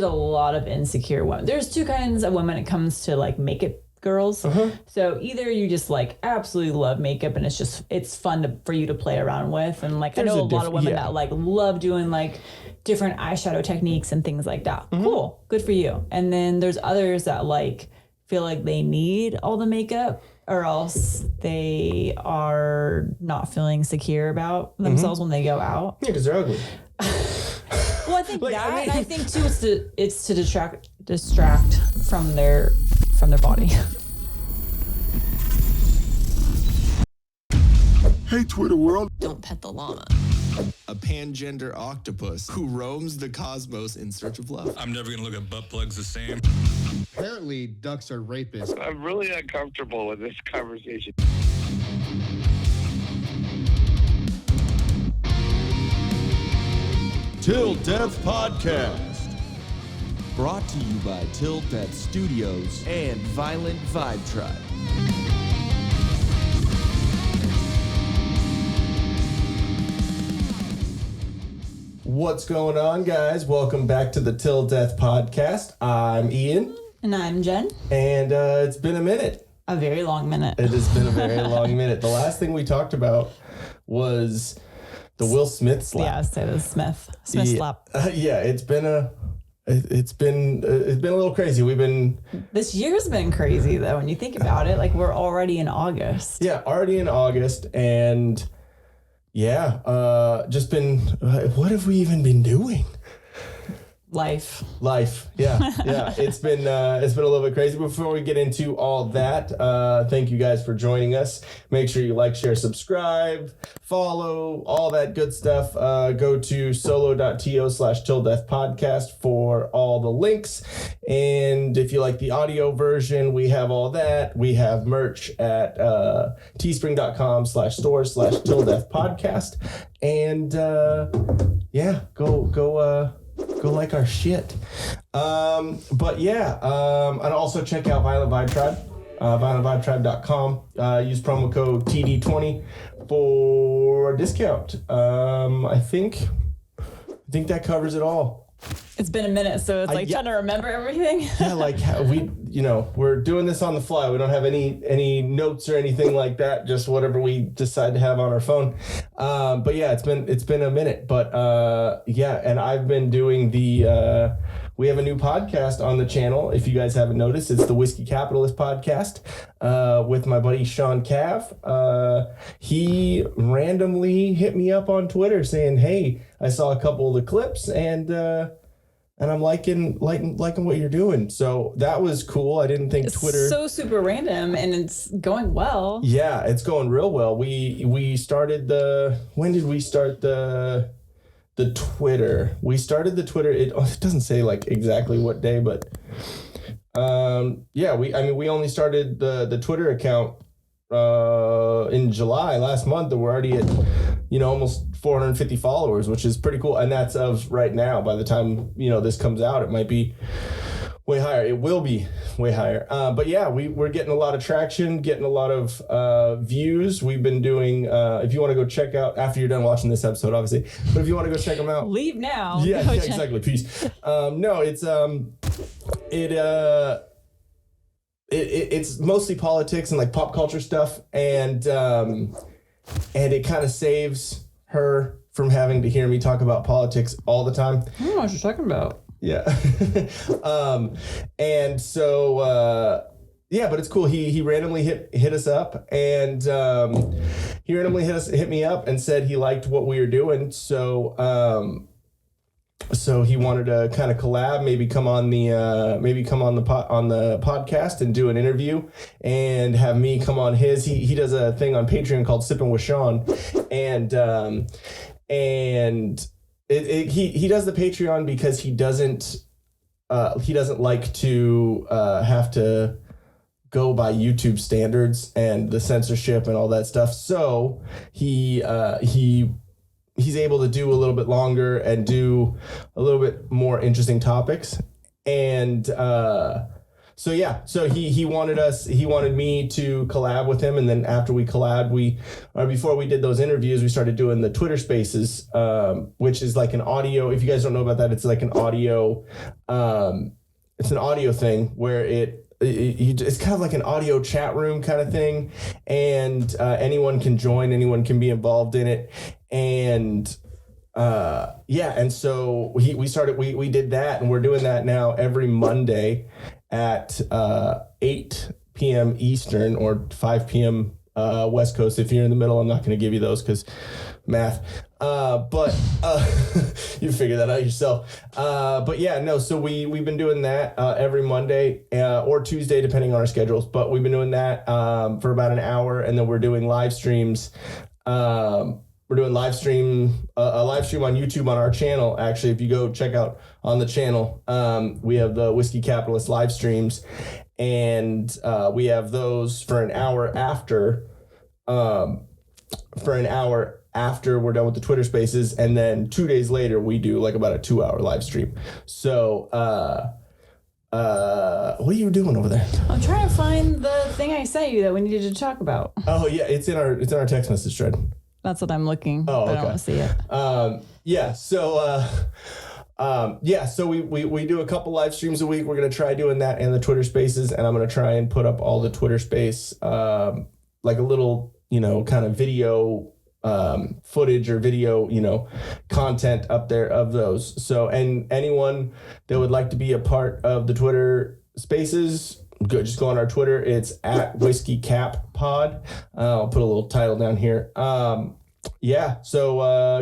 there's a lot of insecure women. There's two kinds of women when it comes to like makeup girls. So either you just like absolutely love makeup and it's fun for you to play around with, and like I know a lot of women that like love doing like different eyeshadow techniques and things like that. Cool, good for you. And then there's others that like feel like they need all the makeup or else they are not feeling secure about themselves when they go out. Yeah, because they're ugly. Well, I think and I think too it's to distract from their body. Hey, Twitter world. Don't pet the llama. A pangender octopus who roams the cosmos in search of love. I'm never gonna look at butt plugs the same. Apparently, ducks are rapists. I'm really uncomfortable with this conversation. Till Death Podcast. Brought to you by Till Death Studios and Violent Vibe Tribe. What's going on, guys? Welcome back to the Till Death Podcast. I'm Ian. And I'm Jen. And it's been a minute. A very long minute. It has been a very long minute. The last thing we talked about was the Will Smith slap. Yeah, so the Smith slap. Yeah, it's been a little crazy. This year's been crazy though when you think about it. Like we're already in August. Yeah, already in August, and just been. What have we even been doing? Life. Yeah. It's been a little bit crazy. Before we get into all that, thank you guys for joining us. Make sure you like, share, subscribe, follow, all that good stuff. Go to solo.to/tilldeathpodcast for all the links. And if you like the audio version, we have all that. We have merch at teespring.com/store/tilldeathpodcast. And go like our shit. And also check out Violent Vibe Tribe, violentvibetribe.com. Use promo code TD20 for a discount. I think that covers it all. It's been a minute, so it's like trying to remember everything. Yeah, like we're doing this on the fly. We don't have any notes or anything like that. Just whatever we decide to have on our phone. But yeah, it's been a minute. But and I've been doing we have a new podcast on the channel. If you guys haven't noticed, it's the Whiskey Capitalist podcast with my buddy Sean Cav. He randomly hit me up on Twitter saying, "Hey, I saw a couple of the clips and I'm liking what you're doing." So that was cool. I didn't think Twitter so super random, and it's going well. Yeah, it's going real well. We started when did we start the Twitter? We started the Twitter. It doesn't say like exactly what day, but we only started the Twitter account in July last month, and we're already at almost 450 followers, which is pretty cool. And that's of right now. By the time this comes out, it might be way higher. It will be way higher. But yeah, we're getting a lot of traction, getting a lot of views. We've been doing, if you want to go check out, after you're done watching this episode, obviously, but if you want to go check them out. Leave now. Yeah, exactly. Peace. No, it's mostly politics and like pop culture stuff. And it kind of saves her from having to hear me talk about politics all the time. I don't know what you're talking about. Yeah. And so, but it's cool. He randomly hit us up, and he randomly hit me up and said he liked what we were doing. So he wanted to kind of collab, maybe come on the podcast and do an interview, and have me come on his. He does a thing on Patreon called Sippin' with Sean, and he does the Patreon because he doesn't like to have to go by YouTube standards and the censorship and all that stuff. So he's able to do a little bit longer and do a little bit more interesting topics. And So yeah, so he wanted me to collab with him, and then after we collabed, before we did those interviews, we started doing the Twitter Spaces, which is like an audio. If you guys don't know about that, it's like an audio, it's an audio thing where it's kind of like an audio chat room kind of thing, and anyone can join, anyone can be involved in it, and and so we did that, and we're doing that now every Monday at 8 p.m. Eastern or 5 p.m. West Coast. If you're in the middle, I'm not going to give you those because math. But you figure that out yourself. But yeah, no. So we've been doing that every Monday or Tuesday, depending on our schedules. But we've been doing that for about an hour, and then we're doing live streams. We're doing a live stream on YouTube on our channel. Actually, if you go check out on the channel, we have the Whiskey Capitalist live streams, and we have those for an hour after. After we're done with the Twitter Spaces, and then 2 days later we do like about a 2-hour live stream. So, what are you doing over there? I'm trying to find the thing I sent you that we needed to talk about. Oh yeah, it's in our text message thread. That's what I'm looking. Oh, okay. I don't want to see it. So we do a couple live streams a week. We're gonna try doing that in the Twitter Spaces, and I'm gonna try and put up all the Twitter Space like a little kind of video footage or video content up there of those. So, and anyone that would like to be a part of the Twitter Spaces, just go on our Twitter. It's at Whiskey Cap Pod. I'll put a little title down here. So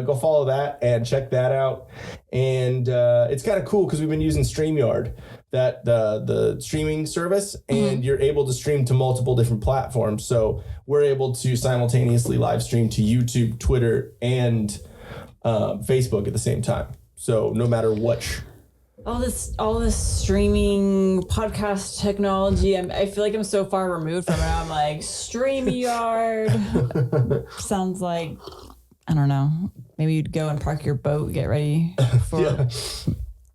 go follow that and check that out. And it's kind of cool because we've been using StreamYard, that the streaming service, and you're able to stream to multiple different platforms. So we're able to simultaneously live stream to YouTube, Twitter, and Facebook at the same time. So no matter which. All this streaming podcast technology, I feel like I'm so far removed from it. I'm like, StreamYard sounds like, I don't know, maybe you'd go and park your boat, get ready for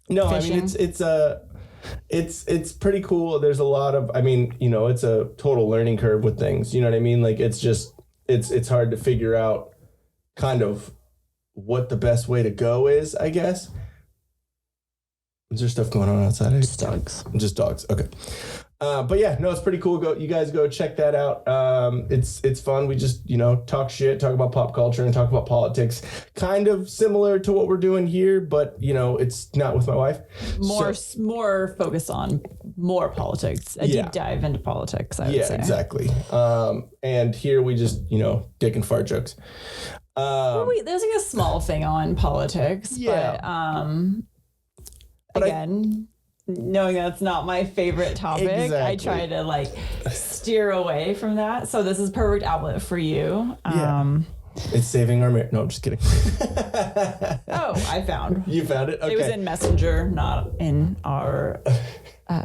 No, fishing. I mean, it's pretty cool. There's a lot of, it's a total learning curve with things. You know what I mean? Like, it's just, it's hard to figure out kind of what the best way to go is, I guess. Is there stuff going on outside? Just dogs. Just dogs. Okay. But yeah, no, it's pretty cool. You guys go check that out. It's fun. We just, talk shit, talk about pop culture, and talk about politics. Kind of similar to what we're doing here, but it's not with my wife. More focused on more politics. A deep dive into politics, I would say. Yeah, exactly. And here we just, dick and fart jokes. There's like a small thing on politics, but again, knowing that's not my favorite topic, exactly. I try to steer away from that. So this is perfect outlet for you. It's saving our marriage. No, I'm just kidding. I found. You found it? Okay. It was in Messenger, not in our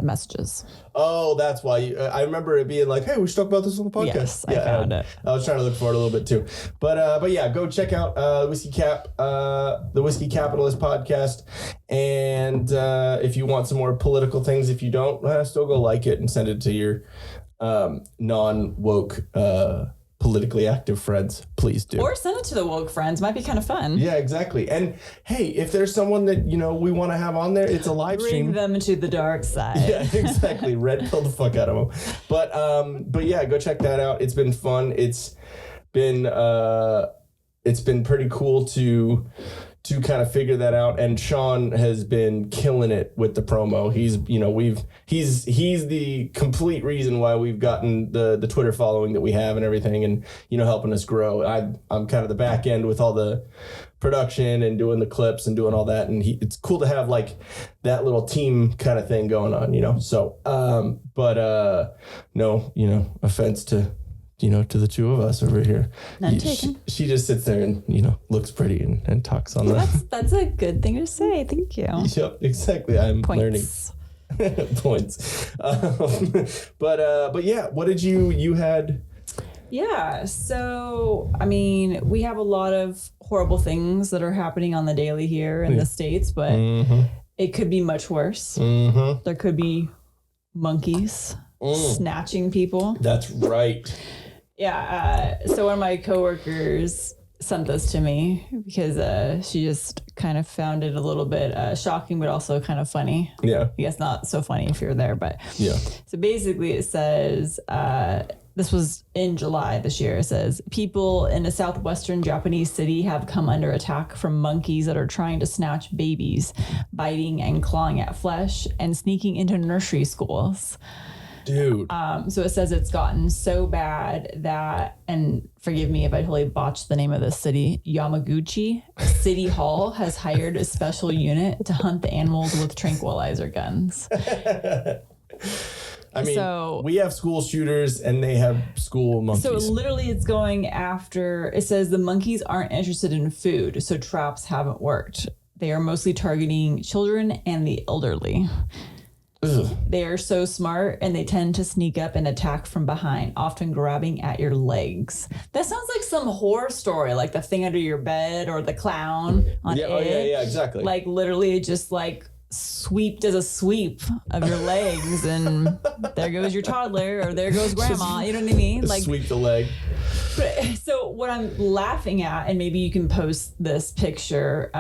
messages. Oh, that's why. I remember it being like, hey, we should talk about this on the podcast. Yes, I found it. I was trying to look for it a little bit too. But yeah, go check out the Whiskey Capitalist podcast. And if you want some more political things, if you don't, still go like it and send it to your non-woke politically active friends, please do. Or send it to the woke friends. Might be kind of fun. Yeah, exactly. And hey, if there's someone that we want to have on there, it's a live stream. Bring them to the dark side. Yeah, exactly. Red pill the fuck out of them. But yeah, go check that out. It's been fun. It's been pretty cool to kind of figure that out. And Sean has been killing it with the promo. He's the complete reason why we've gotten the Twitter following that we have and everything, and helping us grow. I'm kind of the back end with all the production and doing the clips and doing all that, and it's cool to have that little team kind of thing going on, so no, offense to to the two of us over here. None taken. She just sits there and, looks pretty and talks on That's a good thing to say. Thank you. Yep, exactly. I'm learning. Points. But yeah, what did you had? Yeah. So, we have a lot of horrible things that are happening on the daily here in the States, but it could be much worse. There could be monkeys snatching people. That's right. Yeah. So one of my coworkers sent this to me because she just kind of found it a little bit shocking, but also kind of funny. Yeah. I guess not so funny if you're there, but Yeah. So basically it says, this was in July this year. It says, people in a southwestern Japanese city have come under attack from monkeys that are trying to snatch babies, biting and clawing at flesh, and sneaking into nursery schools. Dude. So it says it's gotten so bad that, and forgive me if I totally botched the name of this city, Yamaguchi City Hall has hired a special unit to hunt the animals with tranquilizer guns. I mean, we have school shooters and they have school monkeys. So literally it's going after, it says the monkeys aren't interested in food, so traps haven't worked. They are mostly targeting children and the elderly. Ugh. They are so smart and they tend to sneak up and attack from behind, often grabbing at your legs. That sounds like some horror story, like the thing under your bed or the clown on it. Oh, yeah, exactly. Like literally just like does a sweep of your legs and there goes your toddler or there goes grandma. You know what I mean? Like sweep the leg. But, so what I'm laughing at, and maybe you can post this picture.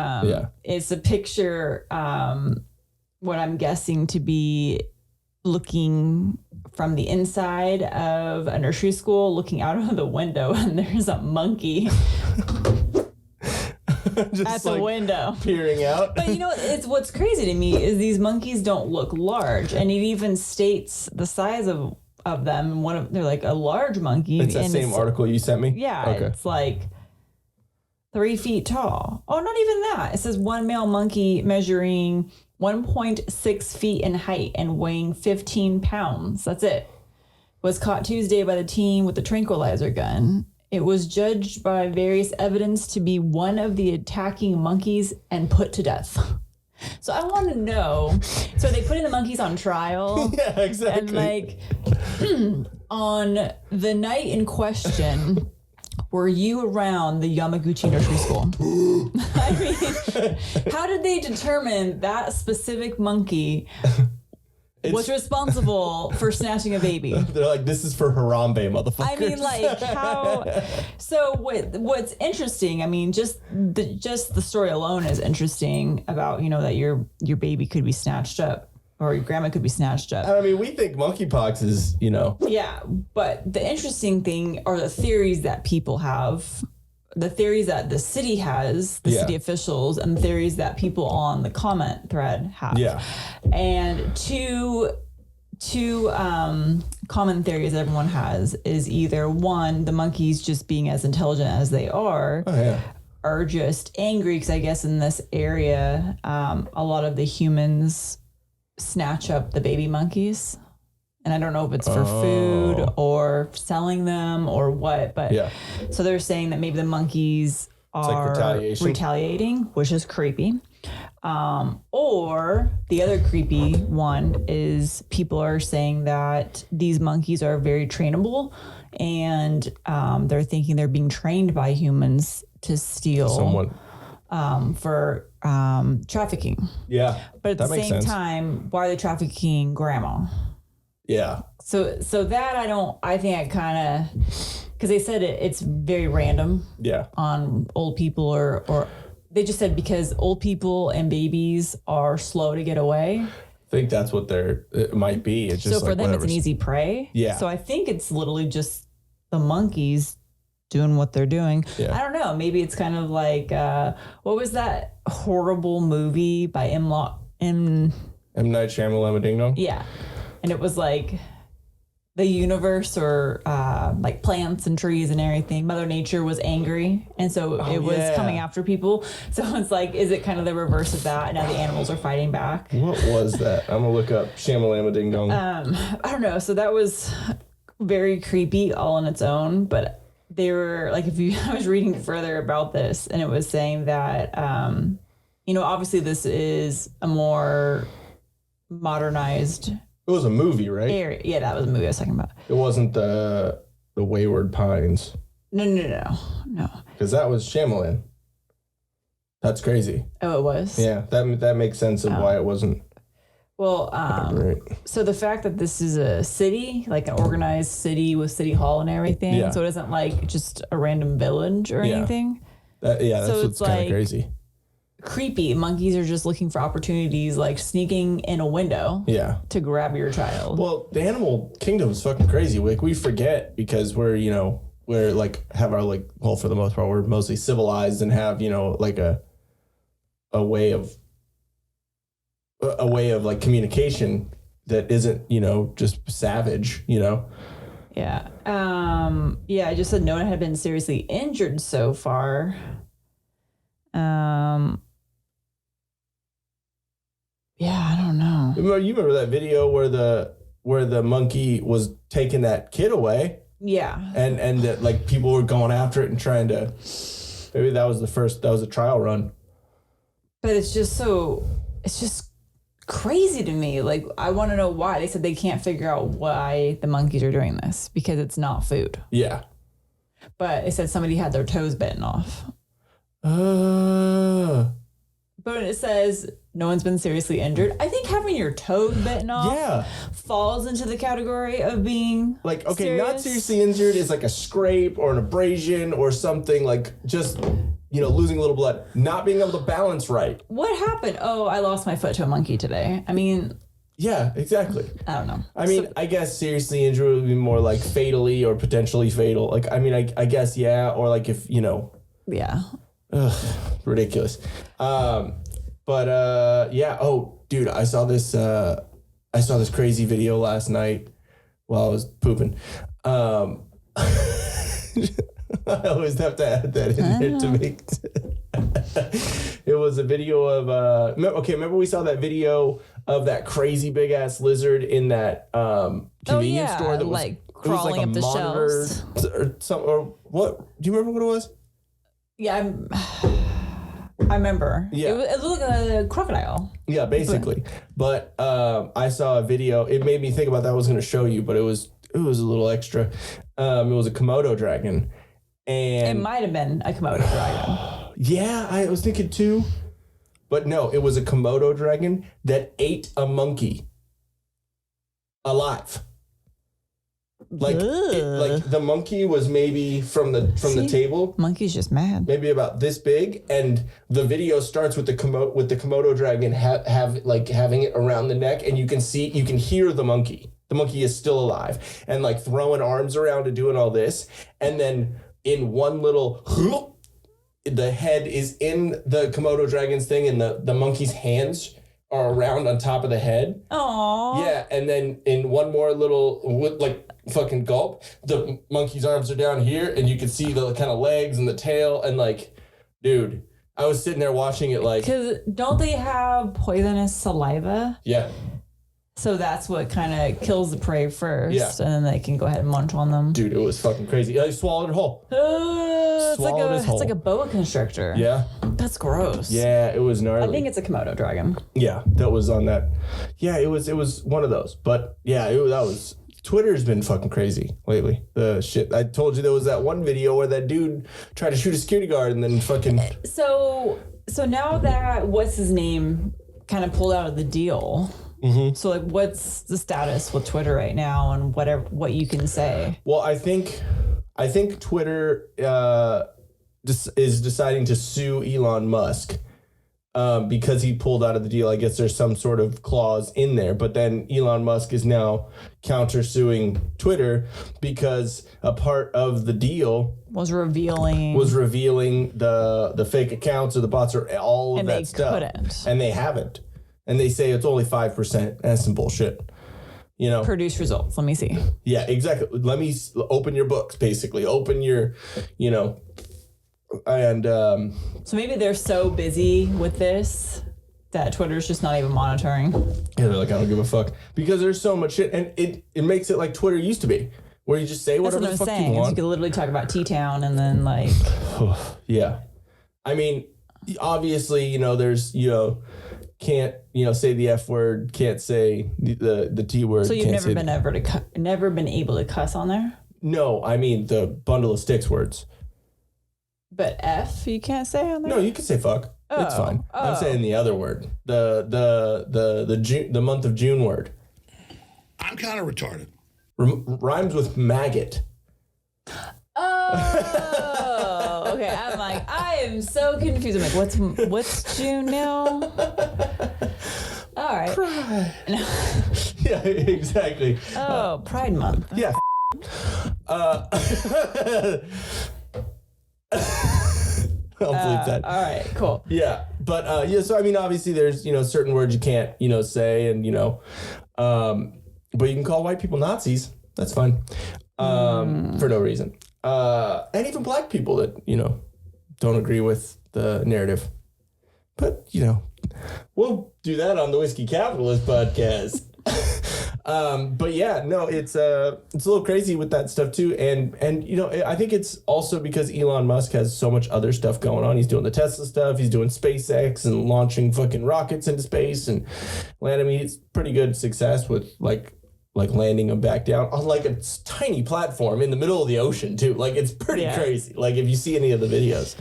It's a picture. What I'm guessing to be looking from the inside of a nursery school, looking out of the window, and there's a monkey just at the window peering out. But you know, it's what's crazy to me is these monkeys don't look large, and it even states the size of them. They're like a large monkey. It's the same article you sent me. Yeah, okay. It's like 3 feet tall. Oh, not even that. It says one male monkey measuring 1.6 feet in height and weighing 15 pounds. That's it. Was caught Tuesday by the team with the tranquilizer gun. It was judged by various evidence to be one of the attacking monkeys and put to death. So I want to know, so they putting the monkeys on trial? Yeah, exactly. And like on the night in question, were you around the Yamaguchi nursery school? I mean, how did they determine that specific monkey was responsible for snatching a baby? They're like, this is for Harambe, motherfuckers. I mean, like how? So what's interesting? I mean, just the story alone is interesting about that your baby could be snatched up. Or your grandma could be snatched up. I mean, we think monkeypox is, Yeah, but the interesting thing are the theories that people have, the theories that the city has, the city officials, and the theories that people on the comment thread have. Yeah. And two common theories that everyone has is either one, the monkeys just being as intelligent as they are. Oh, yeah. Are just angry because I guess in this area, a lot of the humans snatch up the baby monkeys, and I don't know if it's for food or selling them or what, but so they're saying that maybe the monkeys are retaliating, which is creepy. Or the other creepy one is people are saying that these monkeys are very trainable, and they're thinking they're being trained by humans to steal someone for trafficking. Yeah. But at the same time, why are they trafficking grandma? Yeah. So that I think I kind of, because they said it's very random. Yeah. On old people or they just said because old people and babies are slow to get away. I think that's what it might be. It's just so for them, it's an easy prey. Yeah. So I think it's literally just the monkeys doing what they're doing. Yeah. I don't know. Maybe it's kind of like what was that horrible movie by M. Night Shyamalan Ding Dong? Yeah. And it was like the universe or like plants and trees and everything. Mother Nature was angry, and so it was coming after people. So it's like, is it kind of the reverse of that? And now the animals are fighting back. What was that? I'm gonna look up Shyamalan Ding Dong. I don't know. So that was very creepy all on its own, but they were like, I was reading further about this, and it was saying that, obviously this is a more modernized. It was a movie, right? Area. Yeah, that was a movie I was talking about. It wasn't the Wayward Pines. No. Because that was Shyamalan. That's crazy. Oh, it was? Yeah, that makes sense of why it wasn't. Well, Right. so the fact that this is a city, like an organized city with city hall and everything, Yeah. so it isn't like just a random village or Yeah. anything. That's So what's it's kind of like- crazy. Creepy. Monkeys are just looking for opportunities, like sneaking in a window Yeah. to grab your child. Well, the animal kingdom is fucking crazy. Like we forget because we're like have our like, well, for the most part, we're mostly civilized and have, like a way of like communication that isn't, just savage, Yeah. Yeah, I just said no one had been seriously injured so far. Yeah, I don't know. You remember that video where the monkey was taking that kid away Yeah. and that like people were going after it and trying to, maybe that was a trial run. But it's just crazy to me. Like, I want to know why. They said they can't figure out why the monkeys are doing this because it's not food. Yeah. But it said somebody had their toes bitten off. But it says no one's been seriously injured. I think having your toes bitten off Yeah. falls into the category of being Like, okay, serious. not seriously injured is like a scrape or an abrasion or something, like just, losing a little blood, not being able to balance right. What happened? Oh, I lost my foot to a monkey today. I mean, Yeah, exactly. I don't know. I mean, I guess seriously injured would be more like fatally or potentially fatal. Like, I mean, I guess, yeah, or like if, Yeah. ridiculous. Yeah. Oh, dude, I saw this crazy video last night while I was pooping. I always have to add that in there to make. It was a video of remember we saw that video of that crazy big ass lizard in that convenience store that was like crawling up the shelves. or what? Do you remember what it was? Yeah, I remember. Yeah. It looked like a crocodile. Yeah, basically. But I saw a video. It made me think about that. I was going to show you, but it was a little extra. It was a Komodo dragon, and It might have been a Komodo dragon. yeah, I was thinking too, but no, it was a Komodo dragon that ate a monkey alive. Like the monkey was maybe from the table. Monkey's just mad. Maybe about this big, and the video starts with the Komodo dragon having it around the neck, and you can hear the monkey. The monkey is still alive and like throwing arms around and doing all this, and then in one little, the head is in the Komodo dragon's thing, and the monkey's hands are around on top of the head. Aww. Yeah, and then in one more little fucking gulp, the monkey's arms are down here, and you can see the kind of legs and the tail, and like, dude, I was sitting there watching it like, Because don't they have poisonous saliva? yeah, So that's what kind of kills the prey first, Yeah. and then they can go ahead and munch on them. dude, it was fucking crazy. I swallowed it whole. It's Swallowed his like whole. a boa constrictor. Yeah, That's gross. yeah, it was gnarly. I think it's a Komodo dragon. Yeah, that was on that. Yeah, it was one of those. But yeah, that was. Twitter's been fucking crazy lately. The shit. I told you there was that one video where that dude tried to shoot a security guard and then fucking. So now that what's his name kind of pulled out of the deal. Mm-hmm. So like, what's the status with Twitter right now, and what you can say? Well, I think Twitter is deciding to sue Elon Musk because he pulled out of the deal. I guess there's some sort of clause in there, but then Elon Musk is now countersuing Twitter because a part of the deal Was revealing the fake accounts or the bots or all of And that they stuff. couldn't. And they haven't. And they say it's only 5%. That's some bullshit. produce results. Let me see. Yeah, exactly. Let me open your books, basically. Open your, and So maybe they're so busy with this that Twitter's just not even monitoring. yeah, they're like, I don't give a fuck. Because there's so much shit, and it makes it like Twitter used to be, where you just say That's whatever what I'm the fuck saying. you You want. could literally talk about T-Town and then like Yeah. I mean, obviously, there's, can't, say the F word, can't say the T word. So you've can't never been able to cuss on there? No, I mean the bundle of sticks words. But F you can't say on there? No, you can say fuck. It's fine. I'm saying the other word. The month of June word. I'm kind of retarded. Rhymes with maggot. Oh, okay. I'm like, I am so confused. I'm like, what's June now? All right. Pride. Yeah, exactly. Oh, Pride Month. Yeah. I'll bleep that. All right, cool. Yeah, but so I mean, obviously, there's certain words you can't say, and but you can call white people Nazis. That's fine, for no reason. And even black people that don't agree with the narrative. But we'll do that on the Whiskey Capitalist podcast. But yeah, no, it's a little crazy with that stuff too, and I think it's also because Elon Musk has so much other stuff going on. He's doing the Tesla stuff, he's doing SpaceX and launching fucking rockets into space and landing. I mean, it's pretty good success with like landing them back down on like a tiny platform in the middle of the ocean too. Like it's pretty crazy. Like if you see any of the videos,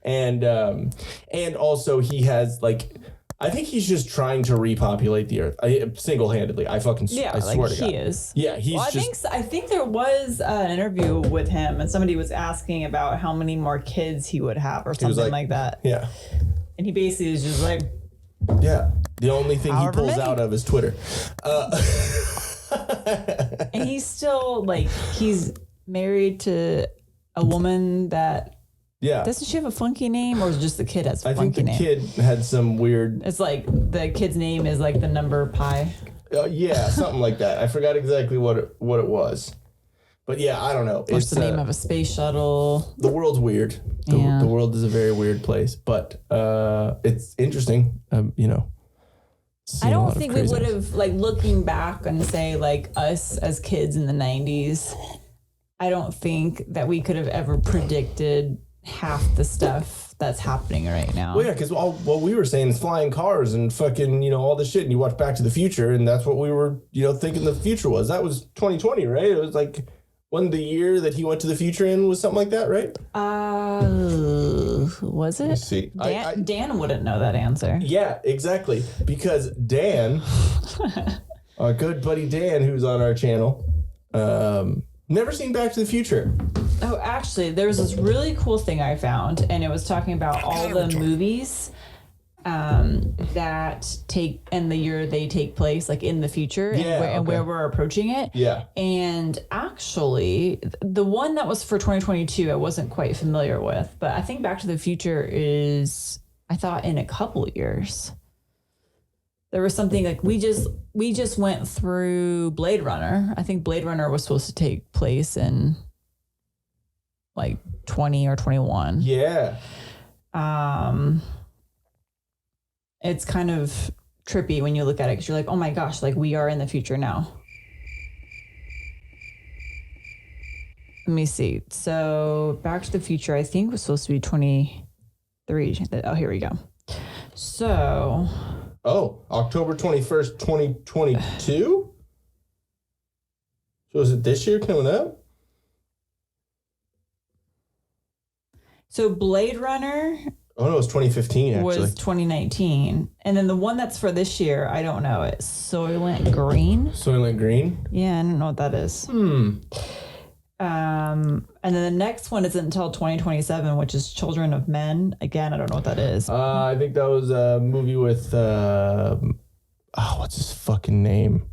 and also he has I think he's just trying to repopulate the earth single-handedly. I swear to God. He is. Yeah, he's I think there was an interview with him, and somebody was asking about how many more kids he would have, or something like that. Yeah, and he basically is just like, yeah. The only thing he pulls out of is Twitter. And he's still he's married to a woman that. Yeah. Doesn't she have a funky name, or is it just the kid has a funky name? I think the kid had some weird... It's like the kid's name is like the number pi. Yeah, something like that. I forgot exactly what it was. But yeah, I don't know. What's the name of a space shuttle? The world's weird. The world is a very weird place, but it's interesting, I don't think we would have, looking back and say, us as kids in the 90s, I don't think that we could have ever predicted half the stuff that's happening right now. Well, yeah, because what we were saying is flying cars and fucking, all this shit, and you watch Back to the Future, and that's what we were, thinking the future was. That was 2020, right? It was when the year that he went to the future in was something like that, right? Was it? Let's see. Dan wouldn't know that answer. Yeah, exactly. Because Dan, our good buddy Dan, who's on our channel, never seen Back to the Future. Oh, actually, there was this really cool thing I found, and it was talking about all the movies that take in the year they take place, in the future, and where we're approaching it. Yeah. And actually, the one that was for 2022, I wasn't quite familiar with, but I think Back to the Future is, I thought, in a couple years. There was something we just went through Blade Runner. I think Blade Runner was supposed to take place in 20 or 21. Yeah. It's kind of trippy when you look at it, because you're like, oh my gosh, we are in the future now. Let me see. So Back to the Future, I think, was supposed to be 23. Oh, here we go. So. Oh, October 21st, 2022? So is it this year coming up? So Blade Runner... Oh, no, it's 2015, actually. Was 2019. And then the one that's for this year, I don't know. It's Soylent Green. Soylent Green? Yeah, I don't know what that is. And then the next one isn't until 2027, which is Children of Men. Again, I don't know what that is. I think that was a movie with... what's his fucking name?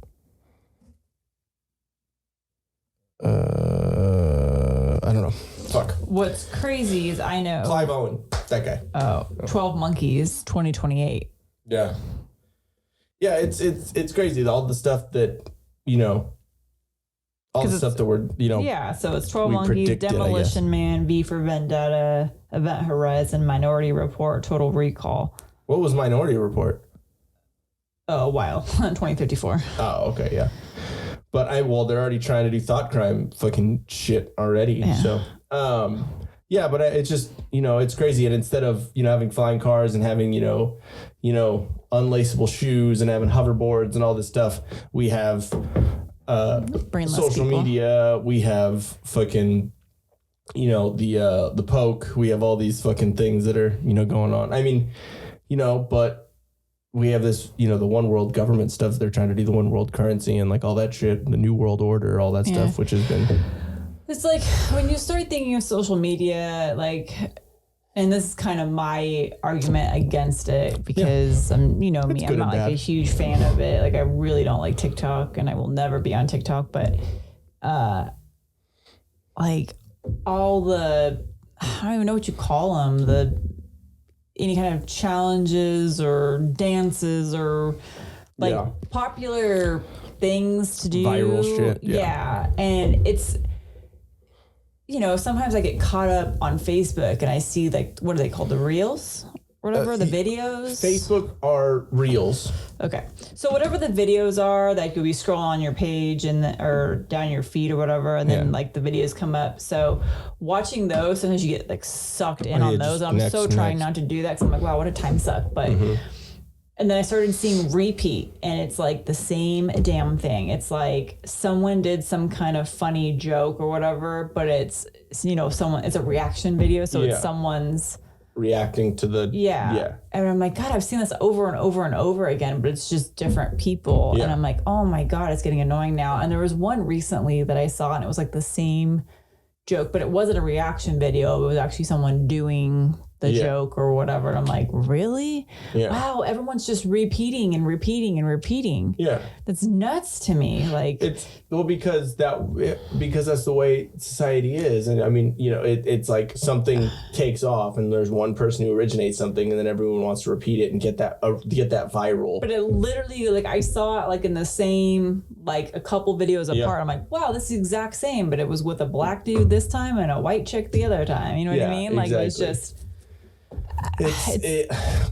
I don't know. Fuck. What's crazy is I know... Clive Owen. That guy. Oh, 12 Monkeys, 2028. Yeah. Yeah, it's crazy. All the stuff that, all the stuff that we're, Yeah, so it's 12 Monkeys, Demolition Man, V for Vendetta, Event Horizon, Minority Report, Total Recall. What was Minority Report? Oh, a while. 2054. Oh, okay, yeah. But they're already trying to do thought crime fucking shit already. Yeah. So, yeah, but it's just, it's crazy. And instead of, having flying cars and having, unlaceable shoes and having hoverboards and all this stuff, we have social media. We have fucking you know, the poke. We have all these fucking things that are, you know, going on. I mean, you know, but we have this, you know, the one world government stuff. They're trying to do the one world currency and like all that shit, the new world order, all that stuff, which has been. It's like when you start thinking of social media, like, and this is kind of my argument against it because I'm, you know, me, I'm not like a huge fan of it. Like I really don't like TikTok and I will never be on TikTok, but like all the, I don't even know what you call them, any kind of challenges or dances or like popular things to do. Viral shit. Yeah. And it's, you know, sometimes I get caught up on Facebook and I see like, what are they called? The reels? Whatever, the videos? Facebook are reels. Okay. So whatever the videos are, that you'll be scrolling on your page or down your feed or whatever, and then like the videos come up. So watching those, sometimes you get like sucked in on those. I'm so trying not to do that because I'm like, wow, what a time suck. But and then I started seeing repeat, and it's like the same damn thing. It's like someone did some kind of funny joke or whatever, but it's, you know, it's a reaction video, so it's someone's reacting to the and I'm like, God, I've seen this over and over and over again, but it's just different people. And I'm like, oh my God, it's getting annoying now. And there was one recently that I saw, and it was like the same joke, but it wasn't a reaction video. It was actually someone doing the joke or whatever. And I'm like, really? Wow, everyone's just repeating and repeating and repeating. That's nuts to me. Like, it's because that's the way society is. And I mean, you know, it's like something takes off and there's one person who originates something and then everyone wants to repeat it and get that viral. But it literally, like, I saw it like in the same, like a couple videos apart. I'm like, wow, this is the exact same, but it was with a black dude this time and a white chick the other time. You know what I mean? Like, exactly. It was just...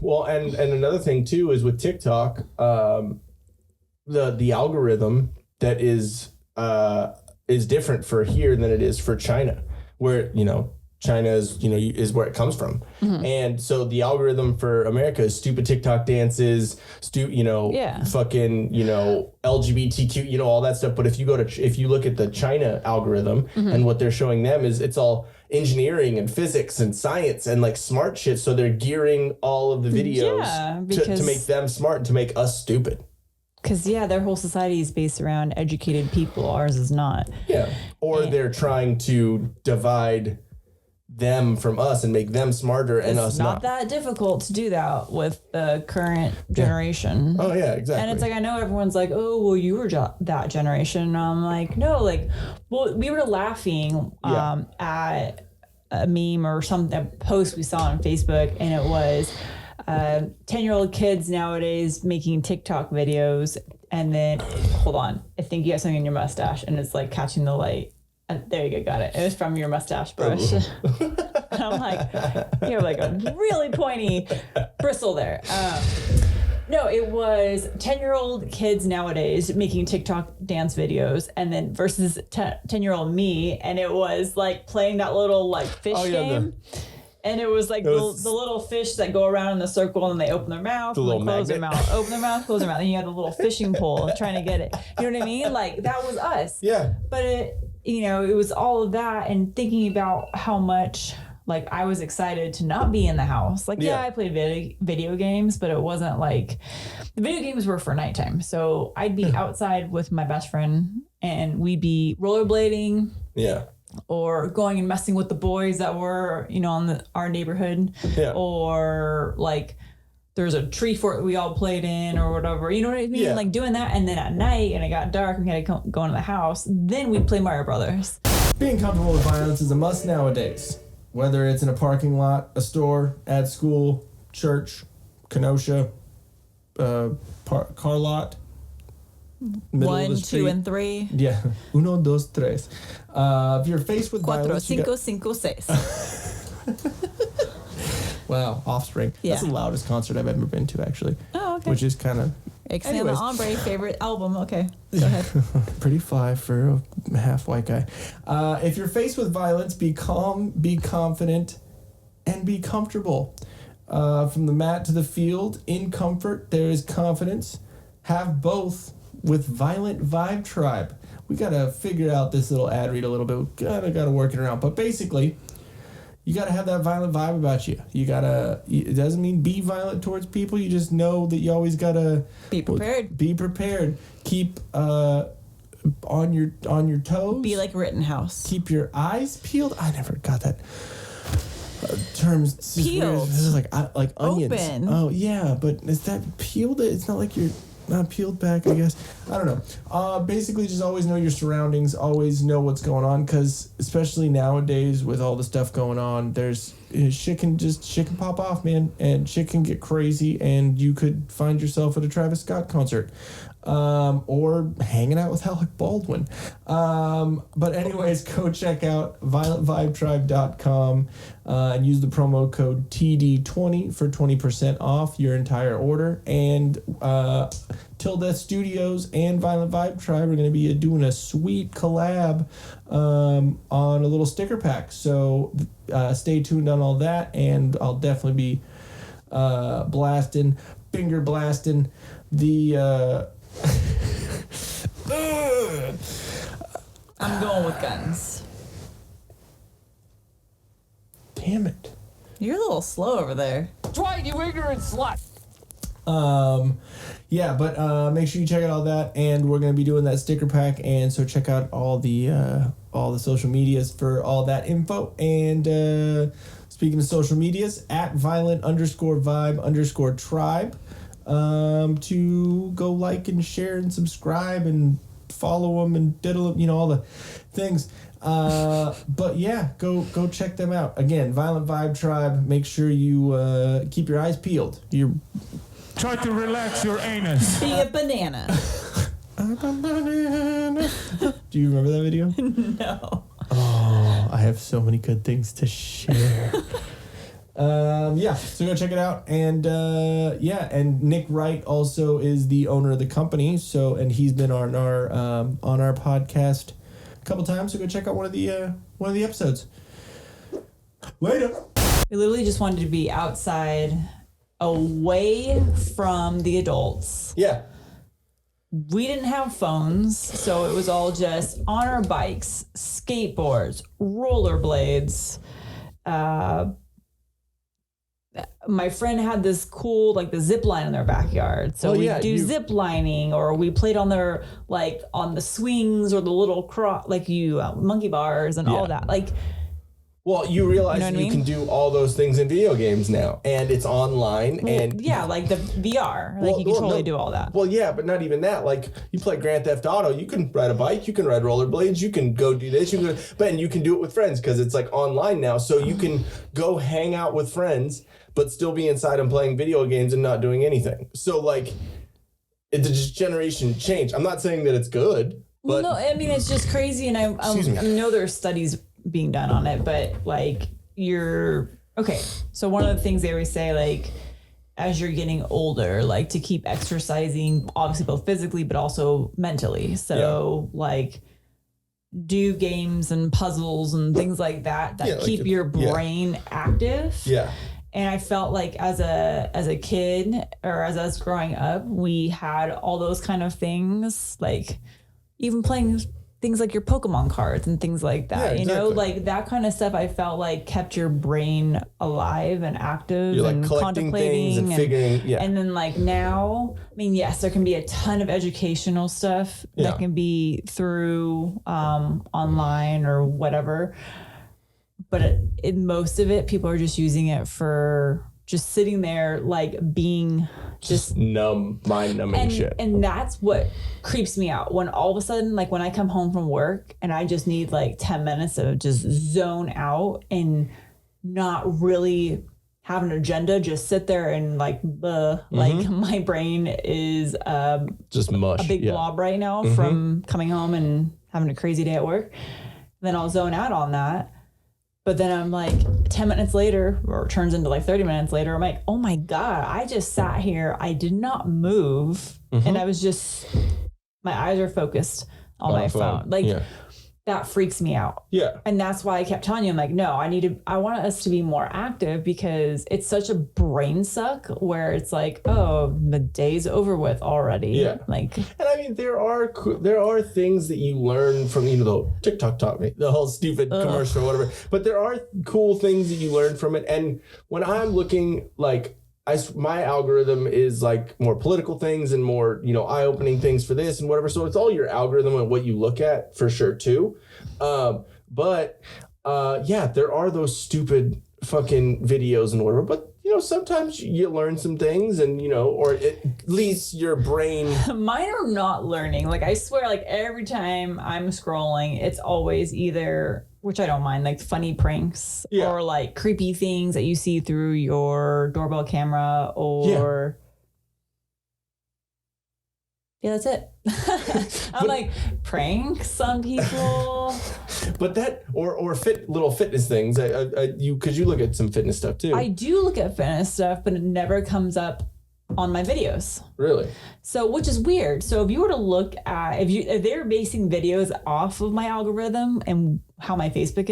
Well, and another thing too is with TikTok, the algorithm that is different for here than it is for China, where, you know, China is, you know, is where it comes from. And so the algorithm for America is stupid TikTok dances, fucking, you know, LGBTQ, you know, all that stuff. But if you look at the China algorithm and what they're showing them is it's all engineering and physics and science and like smart shit. So they're gearing all of the videos to make them smart and to make us stupid. Because, their whole society is based around educated people. Ours is not. Or they're trying to divide them from us and make them smarter and us not. It's not that difficult to do that with the current generation. Oh, yeah, exactly. And it's like, I know everyone's like, oh, well, you were that generation. And I'm like, no, like, well, we were laughing at a meme or a post we saw on Facebook, and it was 10-year-old kids nowadays making TikTok videos. And then, hold on, I think you got something in your mustache, and it's like catching the light. There you go, got it. It was from your mustache brush. And I'm like, you have like a really pointy bristle there. No, it was 10-year-old kids nowadays making TikTok dance videos, and then versus 10-year-old me, and it was like playing that little like fish game. And it was like the little fish that go around in the circle and they open their mouth and then close their mouth, open their mouth, close their mouth. And you had the little fishing pole trying to get it. You know what I mean? Like, that was us. Yeah. But it was all of that, and thinking about how much, like, I was excited to not be in the house. Like, I played video games, but it wasn't like, the video games were for nighttime. So I'd be outside with my best friend and we'd be rollerblading. Or going and messing with the boys that were, you know, on our neighborhood. Or like, there's a tree fort we all played in or whatever. You know what I mean? Like doing that. And then at night, and it got dark, and we had to go into the house. Then we'd play Mario Brothers. Being comfortable with violence is a must nowadays. Whether it's in a parking lot, a store, at school, church, Kenosha, car lot. 1, 2, and 3. Yeah. 1, 2, 3. If you're faced with violence... 4, 5, 6. Wow, Offspring. That's the loudest concert I've ever been to, actually. Oh, okay. Which is kind of... Ixnay Hombre, favorite album. Okay, go ahead. Pretty fly for a half white guy. If you're faced with violence, be calm, be confident, and be comfortable. From the mat to the field, in comfort, there is confidence. Have both with Violent Vibe Tribe. we gotta figure out this little ad read a little bit. We gotta work it around. But basically, you gotta have that violent vibe about you. You gotta. It doesn't mean be violent towards people. You just know that you always gotta be prepared. Be prepared. Keep on your toes. Be like Rittenhouse. Keep your eyes peeled. I never got that. Terms peeled. This is like onions. Open. Oh yeah, but is that peeled? It's not like you're not peeled back, I guess. I don't know. Basically, just always know your surroundings. Always know what's going on, because especially nowadays with all the stuff going on, there's shit can pop off, man, and shit can get crazy, and you could find yourself at a Travis Scott concert. Or hanging out with Alec Baldwin. But anyways, go check out violentvibetribe.com and use the promo code TD20 for 20% off your entire order. And Till Death Studios and Violent Vibe Tribe are going to be doing a sweet collab on a little sticker pack. So stay tuned on all that, and I'll definitely be finger blasting the... I'm going with guns. Damn it. You're a little slow over there. Try, you ignorant slut. Yeah, but make sure you check out all that, and we're gonna be doing that sticker pack, and so check out all the social medias for all that info. And speaking of social medias, at violent_vibe_tribe. To go like and share and subscribe and follow them and diddle, all the things. But yeah, go check them out. Again, Violent Vibe Tribe. Make sure you keep your eyes peeled. Try to relax your anus. Be a banana. Do you remember that video? No. Oh, I have so many good things to share. Yeah, so go check it out. And and Nick Wright also is the owner of the company. So, and he's been on our podcast a couple times. So go check out one of the episodes. Later. We literally just wanted to be outside, away from the adults. Yeah. We didn't have phones, so it was all just on our bikes, skateboards, rollerblades. My friend had this cool, the zip line in their backyard. So we do zip lining, or we played on their, on the swings or the little monkey bars and all that. Well, you realize that you can do all those things in video games now, and it's online. And yeah, the VR, you can totally do all that. Well, yeah, but not even that. You play Grand Theft Auto, you can ride a bike, you can ride rollerblades, you can go do this, and you can do it with friends because it's online now. So you can go hang out with friends, but still be inside and playing video games and not doing anything. So it's just generation change. I'm not saying that it's good, but no, I mean it's just crazy, and I know there are studies being done on it, but so one of the things they always say, as you're getting older, to keep exercising, obviously both physically but also mentally, so do games and puzzles and things like that keep your brain active. And I felt as a kid, or as I was growing up, we had all those kind of things, even playing things like your Pokemon cards and things like that, that kind of stuff I felt kept your brain alive and active. You're and contemplating things and figuring, And then now, I mean, yes, there can be a ton of educational stuff that can be through online or whatever. But in most of it, people are just using it for just sitting there, being just mind-numbing shit. And that's what creeps me out. When all of a sudden, when I come home from work and I just need 10 minutes of just zone out and not really have an agenda, just sit there and my brain is just mush. A big blob right now from coming home and having a crazy day at work. Then I'll zone out on that. But then I'm 10 minutes later, or it turns into 30 minutes later, I'm oh my God, I just sat here. I did not move. And I was just, my eyes are focused on my phone. that freaks me out. Yeah. And that's why I kept telling you, I'm like, no, I want us to be more active because it's such a brain suck where it's like, oh, the day's over with already. Yeah. Like, and I mean, there are things that you learn from, the TikTok taught me, the whole stupid commercial or whatever, but there are cool things that you learn from it. And when I'm looking like, my algorithm is like more political things and more, eye-opening things for this and whatever. So it's all your algorithm and what you look at for sure too. But there are those stupid fucking videos and whatever. But sometimes you learn some things and or at least your brain. Mine are not learning. Like I swear, like every time I'm scrolling, it's always either, which I don't mind, like funny pranks or like creepy things that you see through your doorbell camera or that's it. I'm like pranks on people. But that or little fitness things. Because you look at some fitness stuff too. I do look at fitness stuff, but it never comes up on my videos. Really? So, which is weird. So if you were to look at, if they're basing videos off of my algorithm and how my Facebook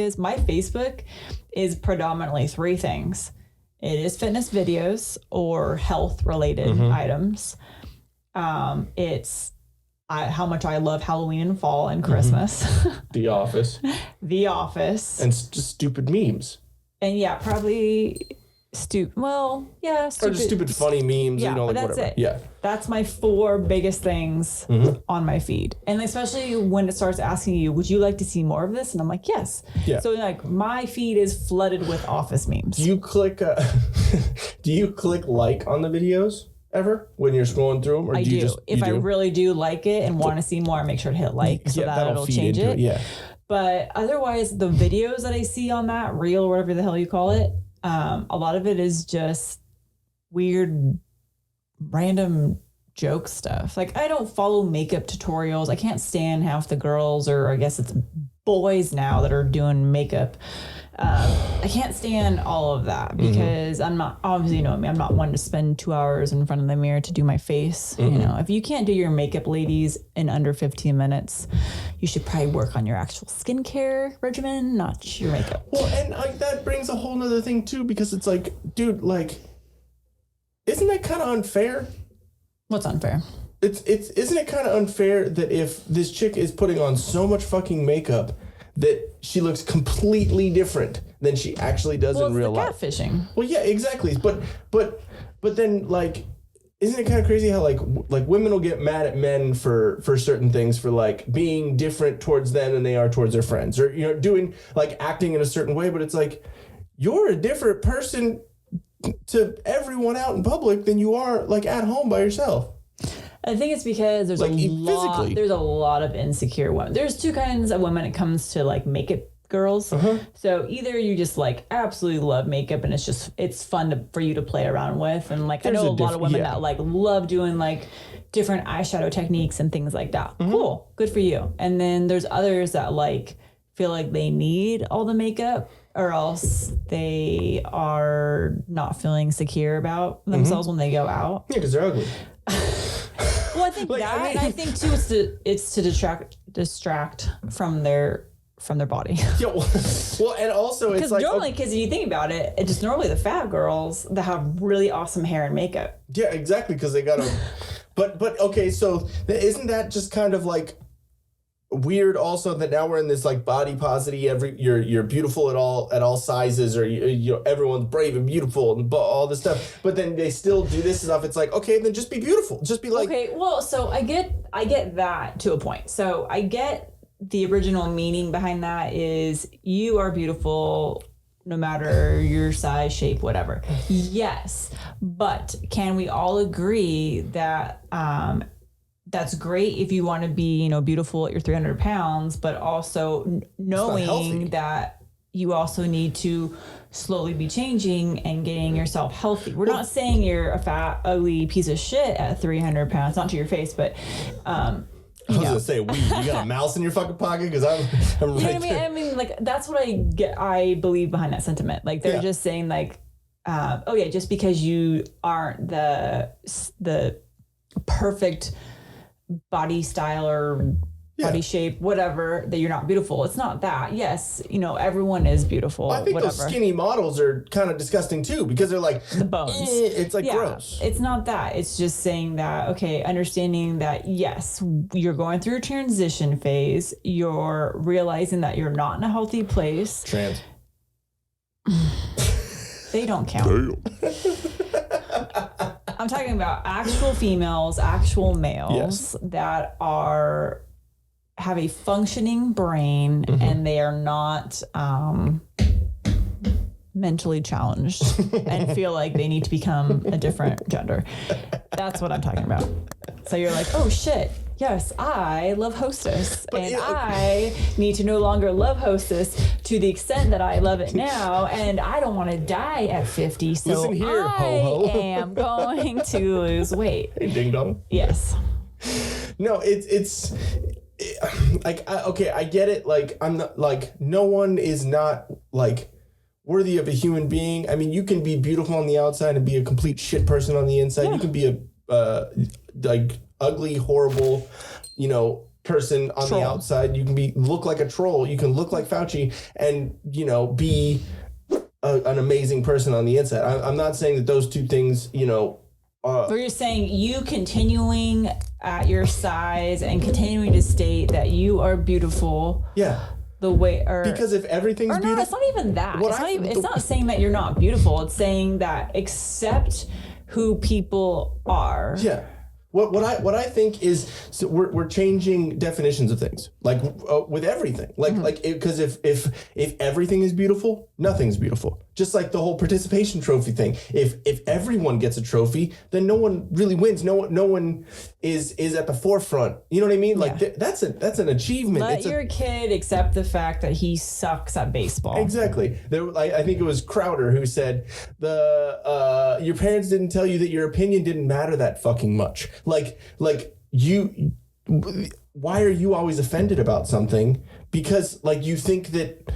is predominantly three things. It is fitness videos or health related items. It's how much I love Halloween and fall and Christmas. The Office. The Office. And just stupid memes. And probably stupid. Or just stupid funny memes. Yeah, but that's whatever. it. Yeah. That's my 4 biggest things on my feed. And especially when it starts asking you, would you like to see more of this? And I'm like, yes. Yeah. So like my feed is flooded with Office memes. Do you click like on the videos ever when you're scrolling through them? Or I do. If I really do like it and want to see more, I make sure to hit like so that it'll change it. Yeah. But otherwise, the videos that I see on that reel or whatever the hell you call it, a lot of it is just weird, random joke stuff. Like I don't follow makeup tutorials. I can't stand half the girls, or I guess it's boys now that are doing makeup. I can't stand all of that because I'm not, obviously, you know me, I'm not one to spend 2 hours in front of the mirror to do my face. If you can't do your makeup, ladies, in under 15 minutes, you should probably work on your actual skincare regimen, not your makeup. Well, and that brings a whole nother thing too, because it's like, dude, like, isn't that kind of unfair? What's unfair? Isn't it kind of unfair that if this chick is putting on so much fucking makeup that she looks completely different than she actually does in real life? Catfishing. Well, yeah, exactly. But then, like, isn't it kind of crazy how like women will get mad at men for certain things, for like being different towards them than they are towards their friends, or doing like acting in a certain way? But it's like, you're a different person to everyone out in public than you are like at home by yourself. I think it's because there's like, there's a lot of insecure women. There's two kinds of women when it comes to like makeup girls. So either you just like absolutely love makeup and it's fun for you to play around with, and like I know a lot of women that like love doing like different eyeshadow techniques and things like that. Cool, good for you. And then there's others that like feel like they need all the makeup, or else they are not feeling secure about themselves when they go out. Yeah, because they're ugly. Well, I think and I think too it's to distract from their body. Yeah, well, and also it's like normally, because if you think about it, it's just normally the fat girls that have really awesome hair and makeup. Yeah, exactly, because they gotta. but okay, so isn't that just kind of like weird? Also, that now we're in this like body positivity. You're beautiful at all sizes, or everyone's brave and beautiful and all this stuff. But then they still do this stuff. It's like, okay, then just be beautiful. Just be like. Okay, well, so I get that to a point. So I get the original meaning behind that is you are beautiful no matter your size, shape, whatever. Yes, but can we all agree that that's great if you want to be, beautiful at your 300 pounds, but also knowing that you also need to slowly be changing and getting yourself healthy. We're not saying you're a fat, ugly piece of shit at 300 pounds, not to your face, but I was gonna say, you got a mouse in your fucking pocket? Because I'm right. You know what I mean? Like that's what I believe behind that sentiment. Like they're just saying like, just because you aren't the perfect body style or body shape, whatever, that you're not beautiful. It's not that. Yes, everyone is beautiful. I think whatever. those skinny models are kind of disgusting too, because they're like the bones. It's like gross. It's not that. It's just saying that, okay, understanding that, yes, you're going through a transition phase. You're realizing that you're not in a healthy place. Trans. They don't count. I'm talking about actual females, actual males that have a functioning brain and they are not mentally challenged and feel like they need to become a different gender. That's what I'm talking about. So you're like, oh shit, yes, I love Hostess, and I need to no longer love Hostess to the extent that I love it now, and I don't want to die at 50, so Listen here, I am going to lose weight. Hey, ding dong. Yes. No, it's like, I get it. Like, I'm not, like, no one is not, like, worthy of a human being. I mean, you can be beautiful on the outside and be a complete shit person on the inside. Yeah. You can be a, like, ugly, horrible, person on the outside. You can look like a troll. You can look like Fauci and, be an amazing person on the inside. I'm not saying that those two things, but you're saying you continuing at your size and continuing to state that you are beautiful. Yeah. The way, because if everything's beautiful, no, it's not even that. It's not saying that you're not beautiful. It's saying that accept who people are. Yeah. What I think is, so we're changing definitions of things, like with everything, like because if everything is beautiful, nothing's beautiful. Just like the whole participation trophy thing. If everyone gets a trophy, then no one really wins. No one is at the forefront. You know what I mean? Like that's an achievement. Let your kid accept the fact that he sucks at baseball. Exactly. I think it was Crowder who said your parents didn't tell you that your opinion didn't matter that fucking much. Like you, why are you always offended about something? Because like you think that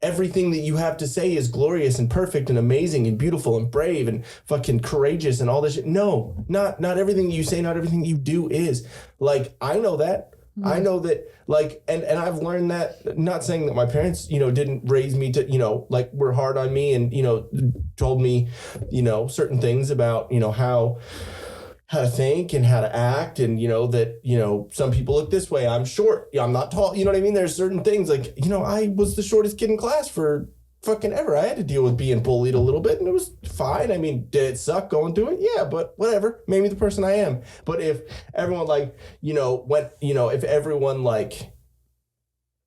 everything that you have to say is glorious and perfect and amazing and beautiful and brave and fucking courageous and all this shit. No, not everything you say, not everything you do is. Like, I know that. I know that, like, and I've learned that, not saying that my parents, didn't raise me to, like, were hard on me and, told me, certain things about, how to think and how to act, and that some people look this way. I'm short. I'm not tall. You know what I mean? There's certain things like I was the shortest kid in class for fucking ever. I had to deal with being bullied a little bit, and it was fine. I mean, did it suck going through it? Yeah, but whatever. Made me the person I am. But if everyone if everyone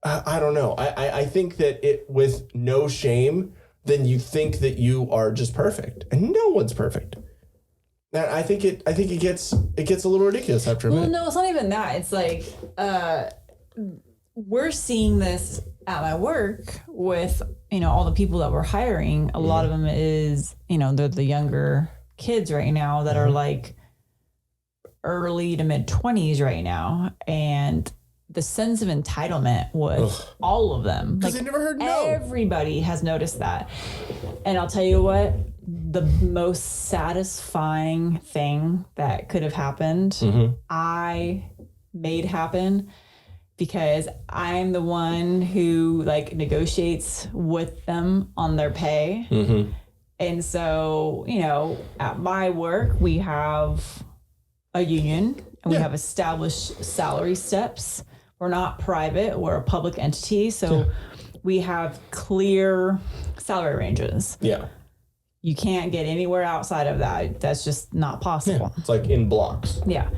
I don't know. I think that it with no shame, then you think that you are just perfect, and no one's perfect. And I think it gets a little ridiculous after a minute. Well, no, it's not even that. It's like we're seeing this at my work with all the people that we're hiring. A lot of them is they're the younger kids right now that are like early to mid 20s right now, and the sense of entitlement with all of them. Because they never heard no. Everybody has noticed that, and I'll tell you what. The most satisfying thing that could have happened, I made happen, because I'm the one who negotiates with them on their pay. And so, at my work, we have a union and we have established salary steps. We're not private, we're a public entity. So we have clear salary ranges. Yeah. You can't get anywhere outside of that. That's just not possible. Yeah, it's like in blocks. Yeah.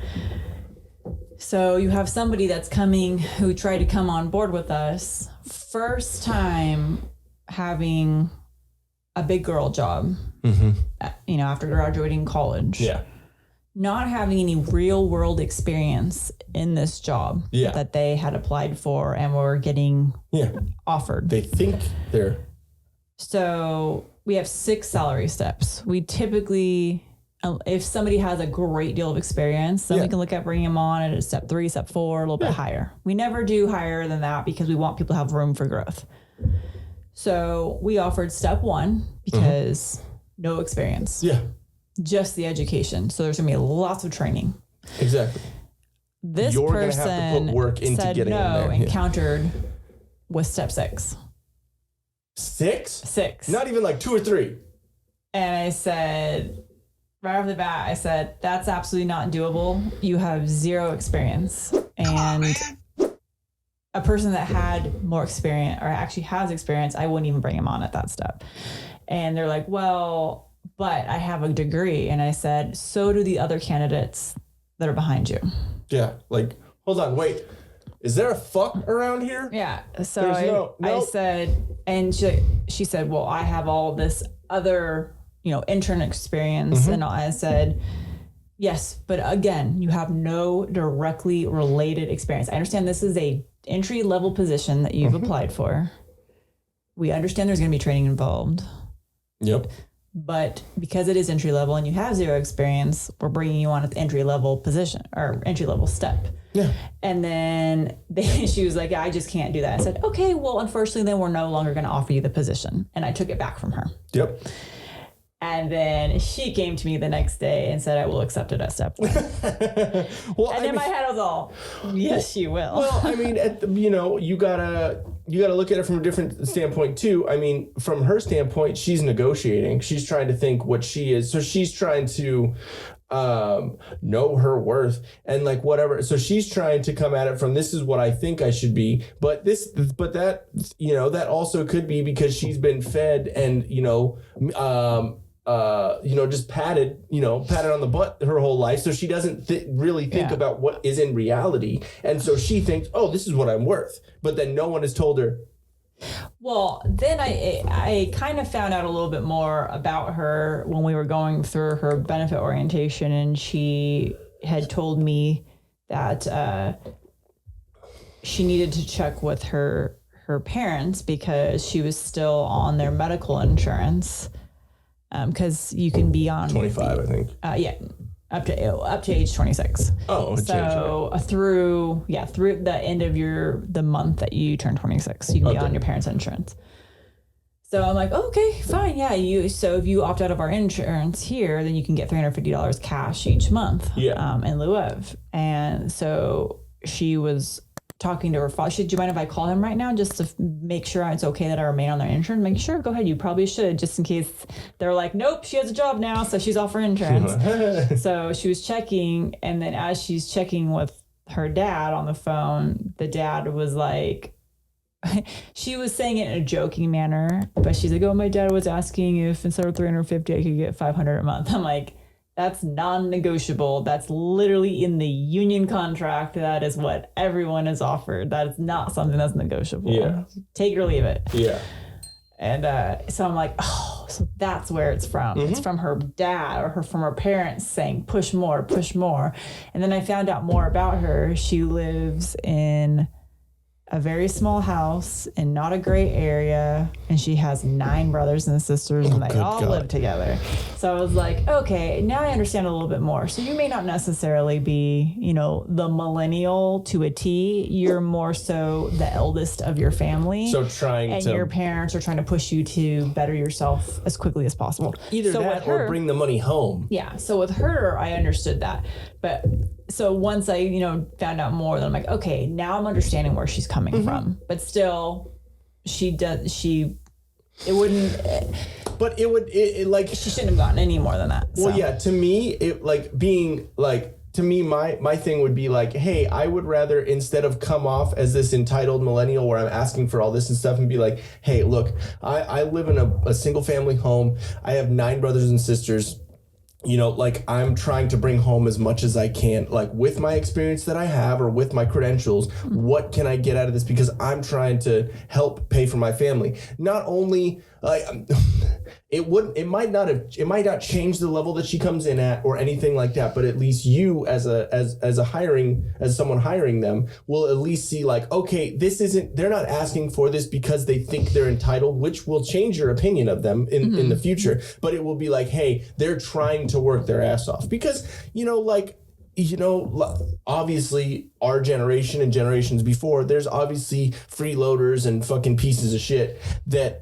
So you have somebody that's coming who tried to come on board with us. First time having a big girl job, after graduating college. Yeah. Not having any real world experience in this job that they had applied for and were getting offered. They think they're... So... We have 6 salary steps. We typically, if somebody has a great deal of experience, then we can look at bringing them on at step 3, step 4, a little bit higher. We never do higher than that because we want people to have room for growth. So we offered step 1 because no experience. Yeah. Just the education. So there's going to be lots of training. Exactly. this you're going to person have to put work into said getting no in there. and countered with step 6. 6? 6. Not even like 2 or 3. And I said, right off the bat, I said, that's absolutely not doable. You have 0 experience. And a person that had more experience or actually has experience, I wouldn't even bring him on at that step. And they're like, well, but I have a degree. And I said, so do the other candidates that are behind you. Yeah. Like, hold on, wait. Is there a fuck around here? Yeah. So I said, and she said, well, I have all this other, intern experience. And I said, yes, but again, you have no directly related experience. I understand this is a entry level position that you've applied for. We understand there's going to be training involved. Yep. But because it is entry level and you have 0 experience, we're bringing you on at the entry level position or entry level step. Yeah. And then she was like, I just can't do that. I said, okay, well, unfortunately, then we're no longer going to offer you the position. And I took it back from her. Yep. And then she came to me the next day and said, I will accept it at step 1. And in my head, I was all, yes, you will. Well, I mean, you gotta look at it from a different standpoint too. I mean, from her standpoint, she's negotiating. She's trying to think what she is. So she's trying to know her worth and like whatever. So she's trying to come at it from, this is what I think I should be. But that also could be because she's been fed and, just patted on the butt her whole life. So she doesn't really think about what is in reality. And so she thinks, oh, this is what I'm worth. But then no one has told her. Well, then I kind of found out a little bit more about her when we were going through her benefit orientation. And she had told me that she needed to check with her parents because she was still on their medical insurance. Because you can be on 25, I think. Up to age 26. Oh, so through the end of the month that you turn 26, you can be on your parents' insurance. So I'm like, okay, fine, yeah. So if you opt out of our insurance here, then you can get $350 cash each month. In lieu of. And so she was talking to her father. Do you mind if I call him right now just to make sure it's okay that I remain on their insurance? Make sure, go ahead. You probably should, just in case they're like, nope, she has a job now, so she's off her insurance. So she was checking, and then as she's checking with her dad on the phone, the dad was like, she was saying it in a joking manner, but she's like, oh, my dad was asking if instead of $350, I could get $500 a month. I'm like, that's non-negotiable. That's literally in the union contract. That is what everyone is offered. That is not something that's negotiable. Yeah. Take it or leave it. Yeah. And so I'm like, oh, so that's where it's from. It's from her dad or from her parents saying, push more, push more. And then I found out more about her. She lives in a very small house in not a great area, and she has 9 brothers and sisters, and they all live together. So I was like, okay, now I understand a little bit more. So you may not necessarily be, the millennial to a T. You're more so the eldest of your family. So your parents are trying to push you to better yourself as quickly as possible. Either that or bring the money home. Yeah. So with her, I understood that. But so once I, found out more, then I'm like, okay, now I'm understanding where she's coming from. But still, it wouldn't. But she shouldn't have gotten any more than that. Well, so. yeah, to me, my thing would be like, hey, I would rather, instead of come off as this entitled millennial where I'm asking for all this and stuff, and be like, hey, look, I live in a single family home. I have 9 brothers and sisters. I'm trying to bring home as much as I can, with my experience that I have or with my credentials, what can I get out of this? Because I'm trying to help pay for my family. Not only it might not change the level that she comes in at or anything like that, but at least you as someone hiring them will at least see okay, they're not asking for this because they think they're entitled, which will change your opinion of them in the future. But it will be like, hey, they're trying to work their ass off because, obviously our generation and generations before, there's obviously freeloaders and fucking pieces of shit that,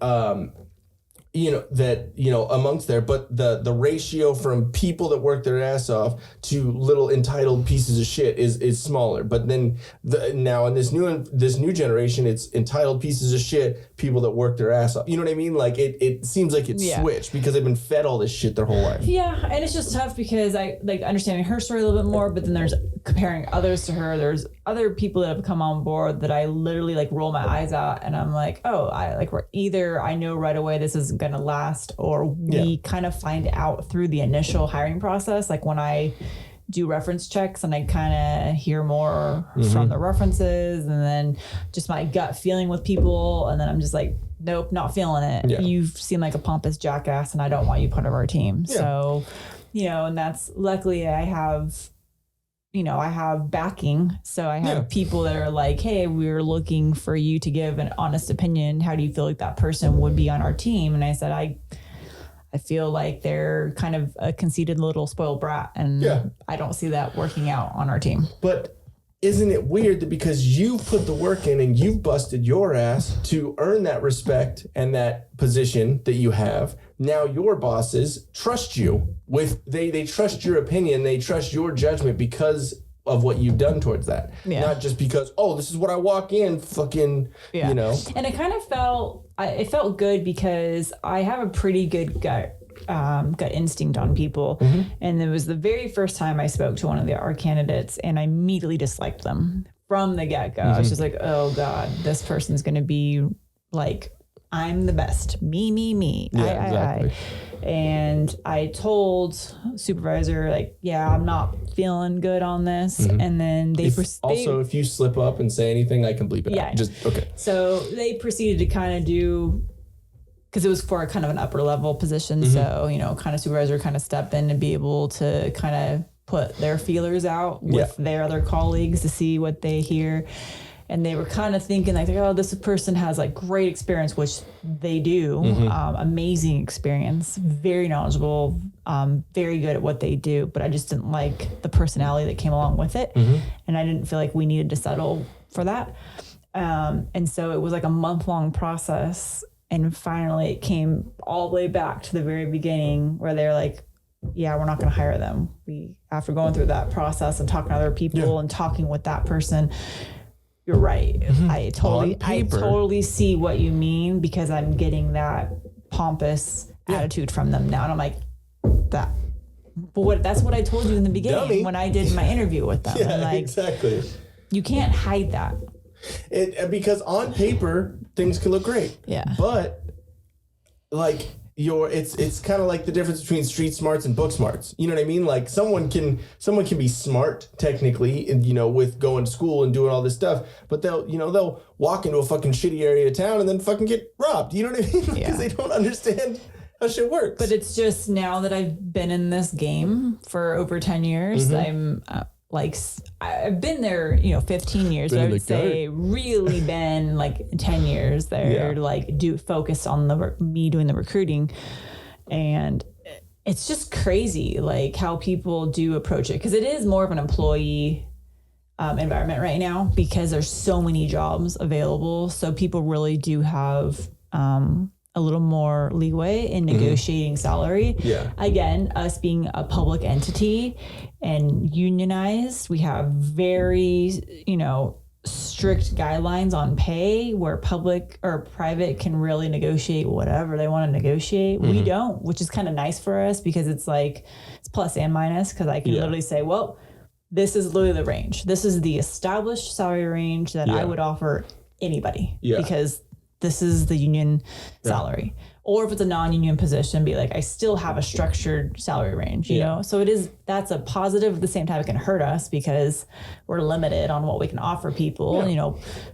amongst there, but the ratio from people that work their ass off to little entitled pieces of shit is smaller. But then now in this new generation, it's entitled pieces of shit, people that work their ass off. You know what I mean? Like it seems like it's switched because they've been fed all this shit their whole life. Yeah, and it's just tough because I like understanding her story a little bit more, but then there's comparing others to her. There's other people that have come on board that I literally like roll my eyes at, and I'm like, oh, I know right away this isn't gonna last, or we kind of find out through the initial hiring process, like when I do reference checks and I kind of hear more from the references, and then just my gut feeling with people, and then I'm just like, nope, not feeling it. Yeah. You seem like a pompous jackass, and I don't want you part of our team. Yeah. So, and that's luckily I have backing. So I have people that are like, hey, we're looking for you to give an honest opinion. How do you feel like that person would be on our team? And I said, I feel like they're kind of a conceited little spoiled brat, and I don't see that working out on our team. But isn't it weird that because you've put the work in and you've busted your ass to earn that respect and that position that you have, now your bosses trust you with, they trust your opinion, they trust your judgment because of what you've done towards that. Not just because, oh, this is what I walk in, fucking, And it kind of felt good because I have a pretty good gut instinct on people. And it was the very first time I spoke to one of our candidates, and I immediately disliked them from the get-go. I was just like, oh God, this person's going to be like, I'm the best. Me. Yeah, exactly. And I told supervisor, like, I'm not feeling good on this. And then if you slip up and say anything, I can bleep it out. Just, okay. So they proceeded to kind of do, because it was for a kind of an upper level position. So, kind of supervisor kind of step in and be able to kind of put their feelers out with their other colleagues to see what they hear. And they were kind of thinking like, oh, this person has like great experience, which they do. Amazing experience, very knowledgeable, very good at what they do. But I just didn't like the personality that came along with it. And I didn't feel like we needed to settle for that. And so it was like a month-long process. And finally it came all the way back to the very beginning where they're like, yeah, we're not going to hire them. After going through that process and talking to other people and talking with that person, you're right. I totally see what you mean, because I'm getting that pompous attitude from them now. And I'm like, that's what I told you in the beginning when I did my interview with them. Yeah, like, exactly. You can't hide that. Because on paper, things can look great. Yeah. But like it's kind of like the difference between street smarts and book smarts. You know what I mean? Like someone can be smart technically, and with going to school and doing all this stuff, but they'll walk into a fucking shitty area of town and then fucking get robbed. You know what I mean? Because they don't understand how shit works. But it's just now that I've been in this game for over 10 years, I'm I've been there, 15 years, but I would say really been like 10 years there, focused on me doing the recruiting. And it's just crazy, like how people do approach it. Cause it is more of an employee environment right now, because there's so many jobs available. So people really do have, a little more leeway in negotiating salary. Yeah. Again, us being a public entity and unionized, we have very, strict guidelines on pay, where public or private can really negotiate whatever they want to negotiate. We don't, which is kind of nice for us, because it's like, it's plus and minus, because I can literally say, well, this is literally the range. This is the established salary range that I would offer anybody, because this is the union salary. Or if it's a non-union position, be like, I still have a structured salary range, you know? So that's a positive. At the same time, it can hurt us because we're limited on what we can offer people.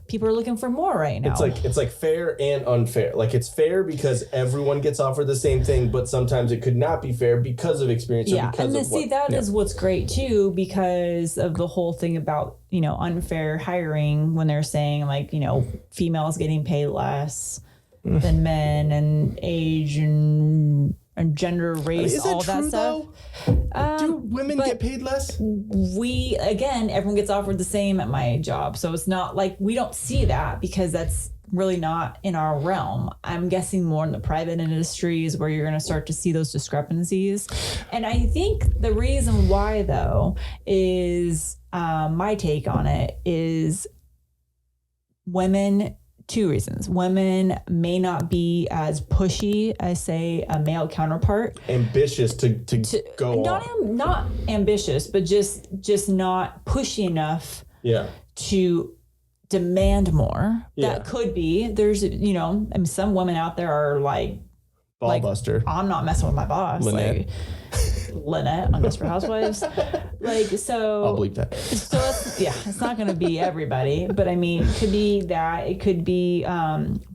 People are looking for more right now. It's like fair and unfair. Like it's fair because everyone gets offered the same thing, but sometimes it could not be fair because of experience. Yeah, and that is what's great too, because of the whole thing about, unfair hiring, when they're saying like, females getting paid less than men, and age and gender, race, all that stuff. Do women get paid less? Everyone gets offered the same at my job. So it's not like we don't see that, because really not in our realm. I'm guessing more in the private industries where you're going to start to see those discrepancies. And I think the reason why, though, is my take on it is women. Two reasons. Women may not be as pushy as, say, a male counterpart. Ambitious to go on. Not ambitious, but just not pushy enough to demand more. That could be. There's, some women out there are like, Ballbuster. I'm not messing with my boss. Lynette. Lynette on Desperate Housewives. So I'll believe that. So it's not going to be everybody, but I mean, it could be that. It could be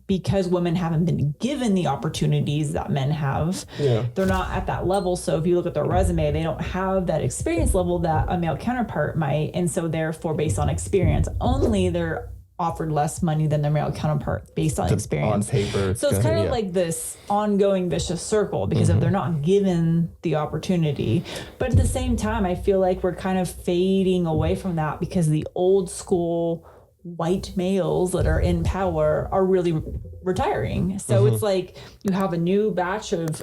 because women haven't been given the opportunities that men have. Yeah. They're not at that level. So if you look at their resume, they don't have that experience level that a male counterpart might. And so therefore, based on experience only, they're offered less money than their male counterpart based on experience. On paper. So it's kind of like this ongoing vicious circle because if they're not given the opportunity. But at the same time, I feel like we're kind of fading away from that because the old school white males that are in power are really retiring. So it's like you have a new batch of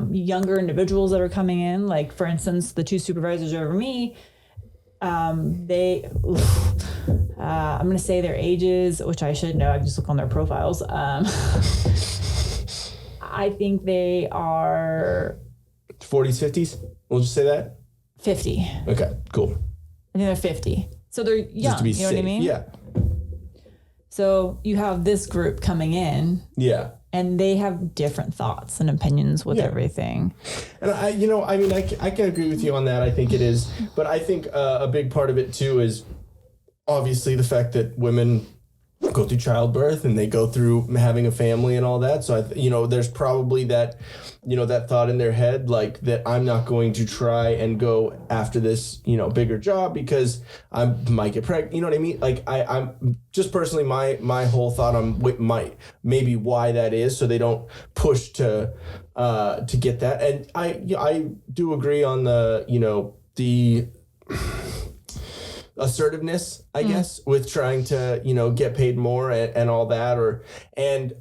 younger individuals that are coming in. Like, for instance, the two supervisors over me, I'm going to say their ages, which I should know. I can just look on their profiles. I think they are 40s, 50s. We'll just say that. 50. Okay, cool. I think they're 50. So they're young. Just to be know safe. What I mean? Yeah. So you have this group coming in. Yeah. And they have different thoughts and opinions with everything. And I can agree with you on that. I think it is. But I think a big part of it too is obviously the fact that women go through childbirth and they go through having a family and all that. So, there's probably that, that thought in their head, like that I'm not going to try and go after this, bigger job because I might get pregnant. You know what I mean? Like I'm just personally, my whole thought on maybe why that is. So they don't push to get that. And I do agree on the assertiveness, I guess, with trying to, get paid more and all that, and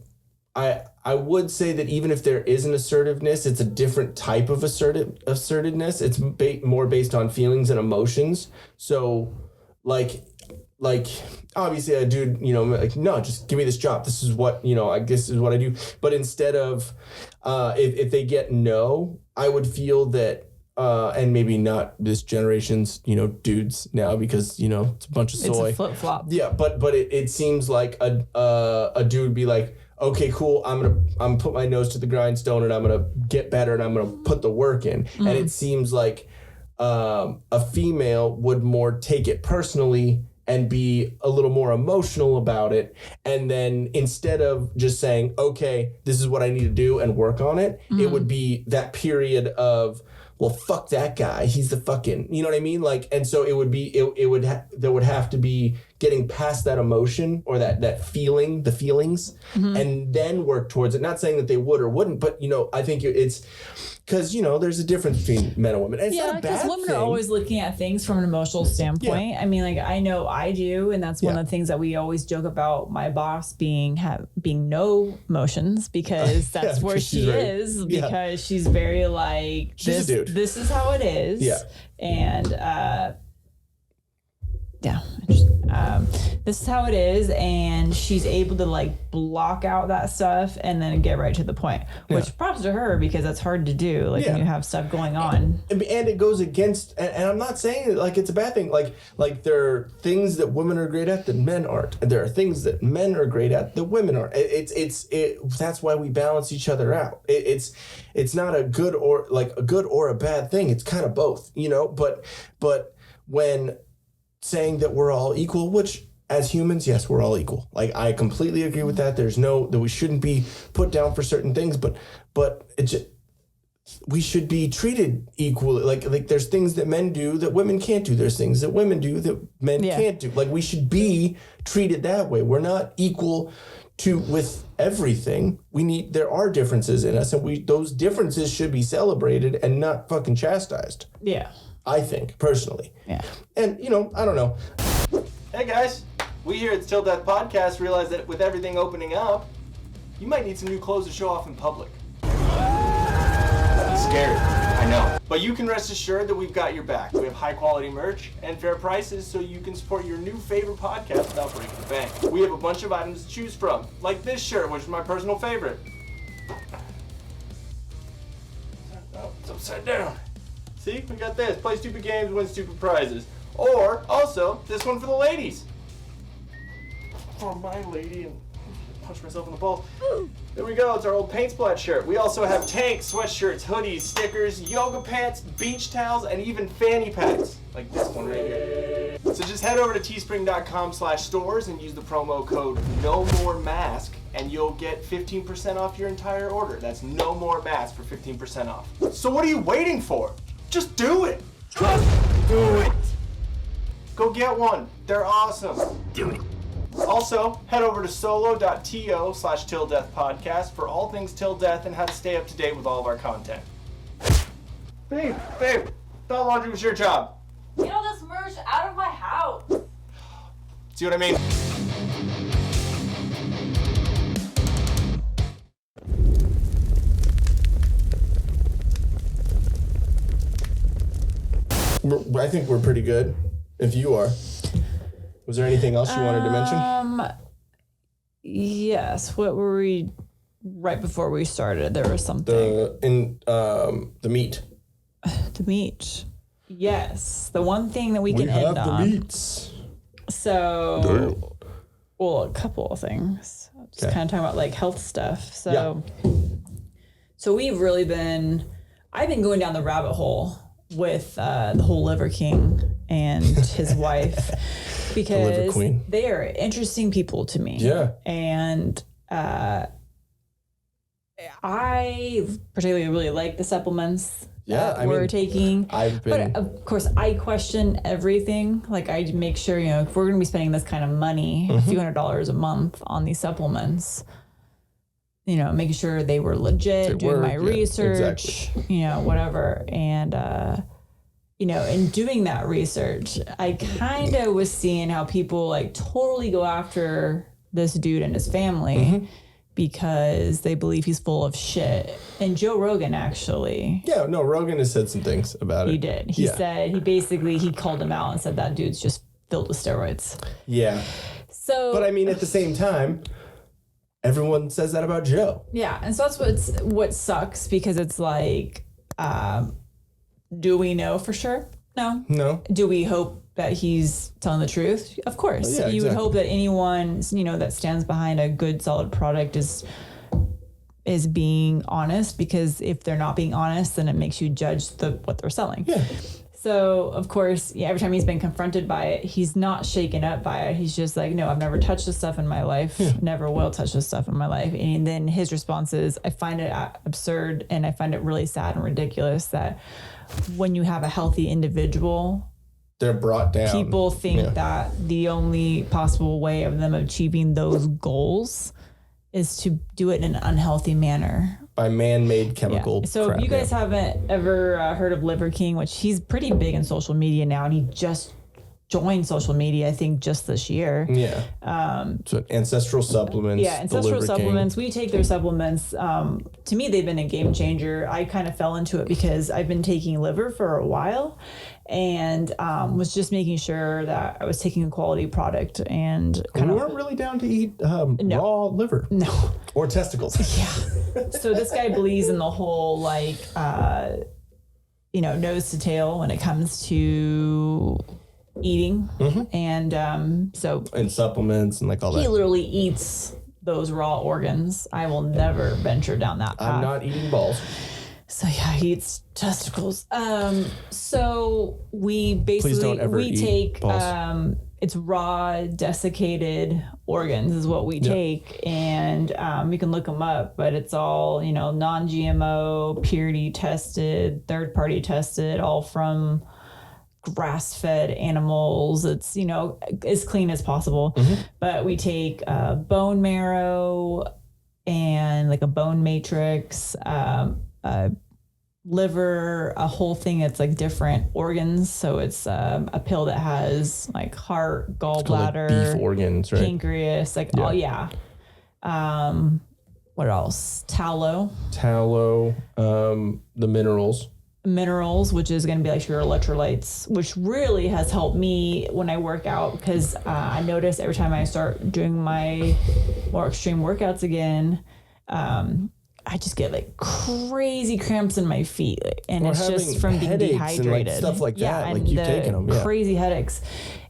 I would say that even if there is an assertiveness, it's a different type of assertiveness. It's more based on feelings and emotions. So like obviously a dude, like, no, just give me this job. This is what, I guess is what I do. But instead of, if they get no, I would feel that, and maybe not this generation's, dudes now because, it's a bunch of soy. It's a flip-flop. Yeah, but it seems like a dude would be like, okay, cool, I'm gonna put my nose to the grindstone and I'm gonna get better and I'm gonna put the work in. And it seems like a female would more take it personally and be a little more emotional about it. And then instead of just saying, okay, this is what I need to do and work on it, it would be that period of, well, fuck that guy. He's the fucking, you know what I mean? Like, and so it would be, there would have to be getting past that emotion or that feeling, the feelings, and then work towards it. Not saying that they would or wouldn't, but, I think it's, because, there's a difference between men and women. And it's not a bad thing. Women are always looking at things from an emotional standpoint. Yeah. I mean, like, I know I do. And that's one of the things that we always joke about my boss being no emotions because that's where she is. Because she's very like, she's a dude. This is how it is. Yeah. And, this is how it is, and she's able to like block out that stuff and then get right to the point. Which props to her because that's hard to do. Like when you have stuff going on, and it goes against. And I'm not saying like it's a bad thing. Like there are things that women are great at that men aren't, and there are things that men are great at that women aren't. That's why we balance each other out. It's not a good or a bad thing. It's kind of both, But when saying that we're all equal, which as humans, yes, we're all equal. Like I completely agree with that. There's that we shouldn't be put down for certain things, but we should be treated equally. Like there's things that men do that women can't do. There's things that women do that men can't do. Like we should be treated that way. We're not equal with everything. There are differences in us, and those differences should be celebrated and not fucking chastised. Yeah. I think, personally. Yeah. And, I don't know. Hey, guys. We here at the Till Death Podcast realize that with everything opening up, you might need some new clothes to show off in public. It's scary, I know. But you can rest assured that we've got your back. We have high quality merch and fair prices so you can support your new favorite podcast without breaking the bank. We have a bunch of items to choose from, like this shirt, which is my personal favorite. Oh, it's upside down. See, we got this. Play stupid games, win stupid prizes. Or, also, this one for the ladies. For my lady, and punch myself in the balls. There we go, it's our old paint splat shirt. We also have tanks, sweatshirts, hoodies, stickers, yoga pants, beach towels, and even fanny packs. Like this one right here. So just head over to teespring.com/stores and use the promo code NOMOREMASK and you'll get 15% off your entire order. That's No More Mask for 15% off. So what are you waiting for? Just do it! Just do it! Go get one. They're awesome. Do it. Also, head over to solo.to/tilldeathpodcast for all things Till Death and how to stay up to date with all of our content. Babe, thought laundry was your job. Get all this merch out of my house. See what I mean? I think we're pretty good, if you are. Was there anything else you wanted to mention? Yes. What were we right before we started? There was something. The meat. The meat. Yes. The one thing that we can end on. We have the meats. So, well, a couple of things. Just kind of talking about like health stuff. So, so we've really I've been going down the rabbit hole with the whole Liver King and his wife. Because they are interesting people to me. Yeah. And I particularly really like the supplements that we're taking. But of course, I question everything. Like I make sure, if we're going to be spending this kind of money, a few $100s a month on these supplements, making sure they were legit, doing my research, whatever. And, in doing that research, I kind of was seeing how people like totally go after this dude and his family because they believe he's full of shit. And Joe Rogan actually. Yeah, no, Rogan has said some things about it. He did. He said, he called him out and said that dude's just filled with steroids. Yeah. So. But I mean, at the same time, everyone says that about Joe. Yeah. And so that's what sucks because it's like, do we know for sure? No. Do we hope that he's telling the truth? Of course. You would hope that anyone, that stands behind a good, solid product is being honest, because if they're not being honest, then it makes you judge what they're selling. Yeah. So, of course, every time he's been confronted by it, he's not shaken up by it. He's just like, no, I've never touched this stuff in my life. Never will touch this stuff in my life. And then his response is, I find it absurd and I find it really sad and ridiculous that when you have a healthy individual, they're brought down. People think that the only possible way of them achieving those goals is to do it in an unhealthy manner. By man-made chemical So crap, if you guys haven't ever heard of Liver King, which he's pretty big in social media now, and he just joined social media, I think, just this year. Yeah. So ancestral supplements. Yeah, ancestral supplements. We take their supplements. To me, they've been a game changer. I kind of fell into it because I've been taking liver for a while and was just making sure that I was taking a quality product. And we weren't really down to eat raw liver. No. Or testicles. Yeah. So this guy believes in the whole nose to tail when it comes to eating. And and supplements and all that. He literally eats those raw organs. I will never venture down that path. I'm not eating balls. So he eats testicles. So we basically take balls. It's raw desiccated organs is what we take, and you can look them up, but it's all non-GMO, purity tested, third party tested, all from grass-fed animals. It's as clean as possible. But we take bone marrow and a bone matrix, liver, a whole thing. It's like different organs. So it's a pill that has like heart, gallbladder, like beef organs, right? Pancreas, like all, yeah. What else? Tallow, the minerals, which is going to be like your electrolytes, which really has helped me when I work out, because I notice every time I start doing my more extreme workouts again, I just get like crazy cramps in my feet, and it's just from being dehydrated and stuff like that. And like you've taken them, crazy headaches.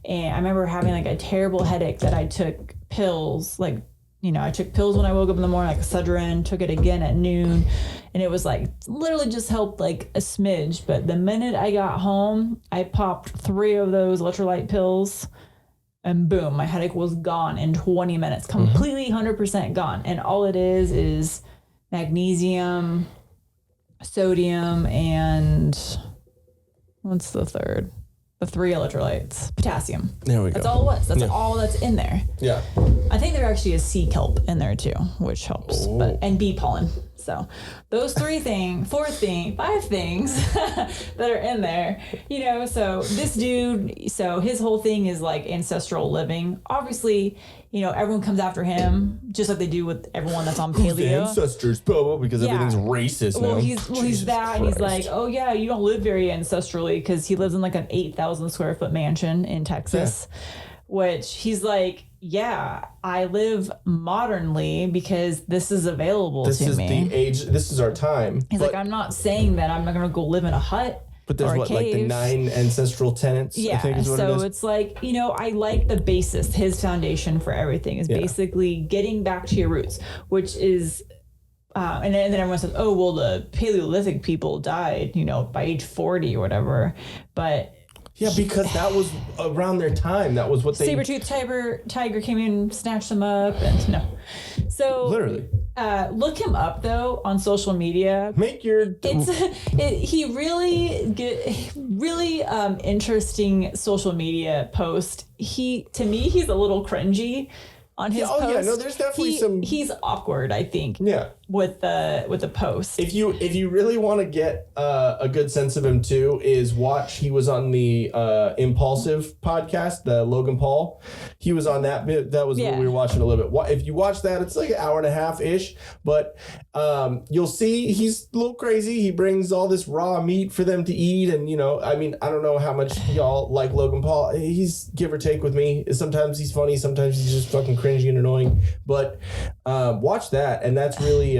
And I remember having like a terrible headache that I took pills, like, you know, I took pills when I woke up in the morning, like Excedrin, took it again at noon, and it was like literally just helped like a smidge. But the minute I got home, I popped 3 of those electrolyte pills, and boom, my headache was gone in 20 minutes, completely 100% gone. And all it is magnesium, sodium, and what's the third? The 3 electrolytes. Potassium. There we go. That's all it was. That's all that's in there. Yeah. I think there actually is sea kelp in there too, which helps. And bee pollen. So those 5 things that are in there, you know. So this dude, so his whole thing is like ancestral living. Obviously, you know, everyone comes after him just like they do with everyone that's on paleo. Ancestors, because everything's racist now. Well, he's that, and he's like, oh yeah, you don't live very ancestrally, because he lives in like an 8,000 square foot mansion in Texas, which he's like, yeah, I live modernly because this is available to me. This is the age. This is our time. He's like, I'm not saying that I'm not going to go live in a hut. But there's like the 9 ancestral tenets. Yeah, I think is what so it is. it's like, you know, I like the basis. His foundation for everything is basically getting back to your roots, which is, and then everyone says, oh, well, the Paleolithic people died, you know, by age 40 or whatever. But yeah, because that was around their time. That was what they... Saber-toothed tiger came in, snatched them up, and no. So... Literally. Look him up, though, on social media. He really interesting social media post. To me, he's a little cringy on his post. Yeah, no, there's definitely he's awkward, I think. Yeah. With the post. If you really want to get a good sense of him too, is watch. He was on the Impulsive podcast, the Logan Paul. He was on that bit. That was what we were watching a little bit. If you watch that, it's like an hour and a half ish. But you'll see he's a little crazy. He brings all this raw meat for them to eat, and you know, I mean, I don't know how much y'all like Logan Paul. He's give or take with me. Sometimes he's funny. Sometimes he's just fucking cringy and annoying. But watch that, and that's really.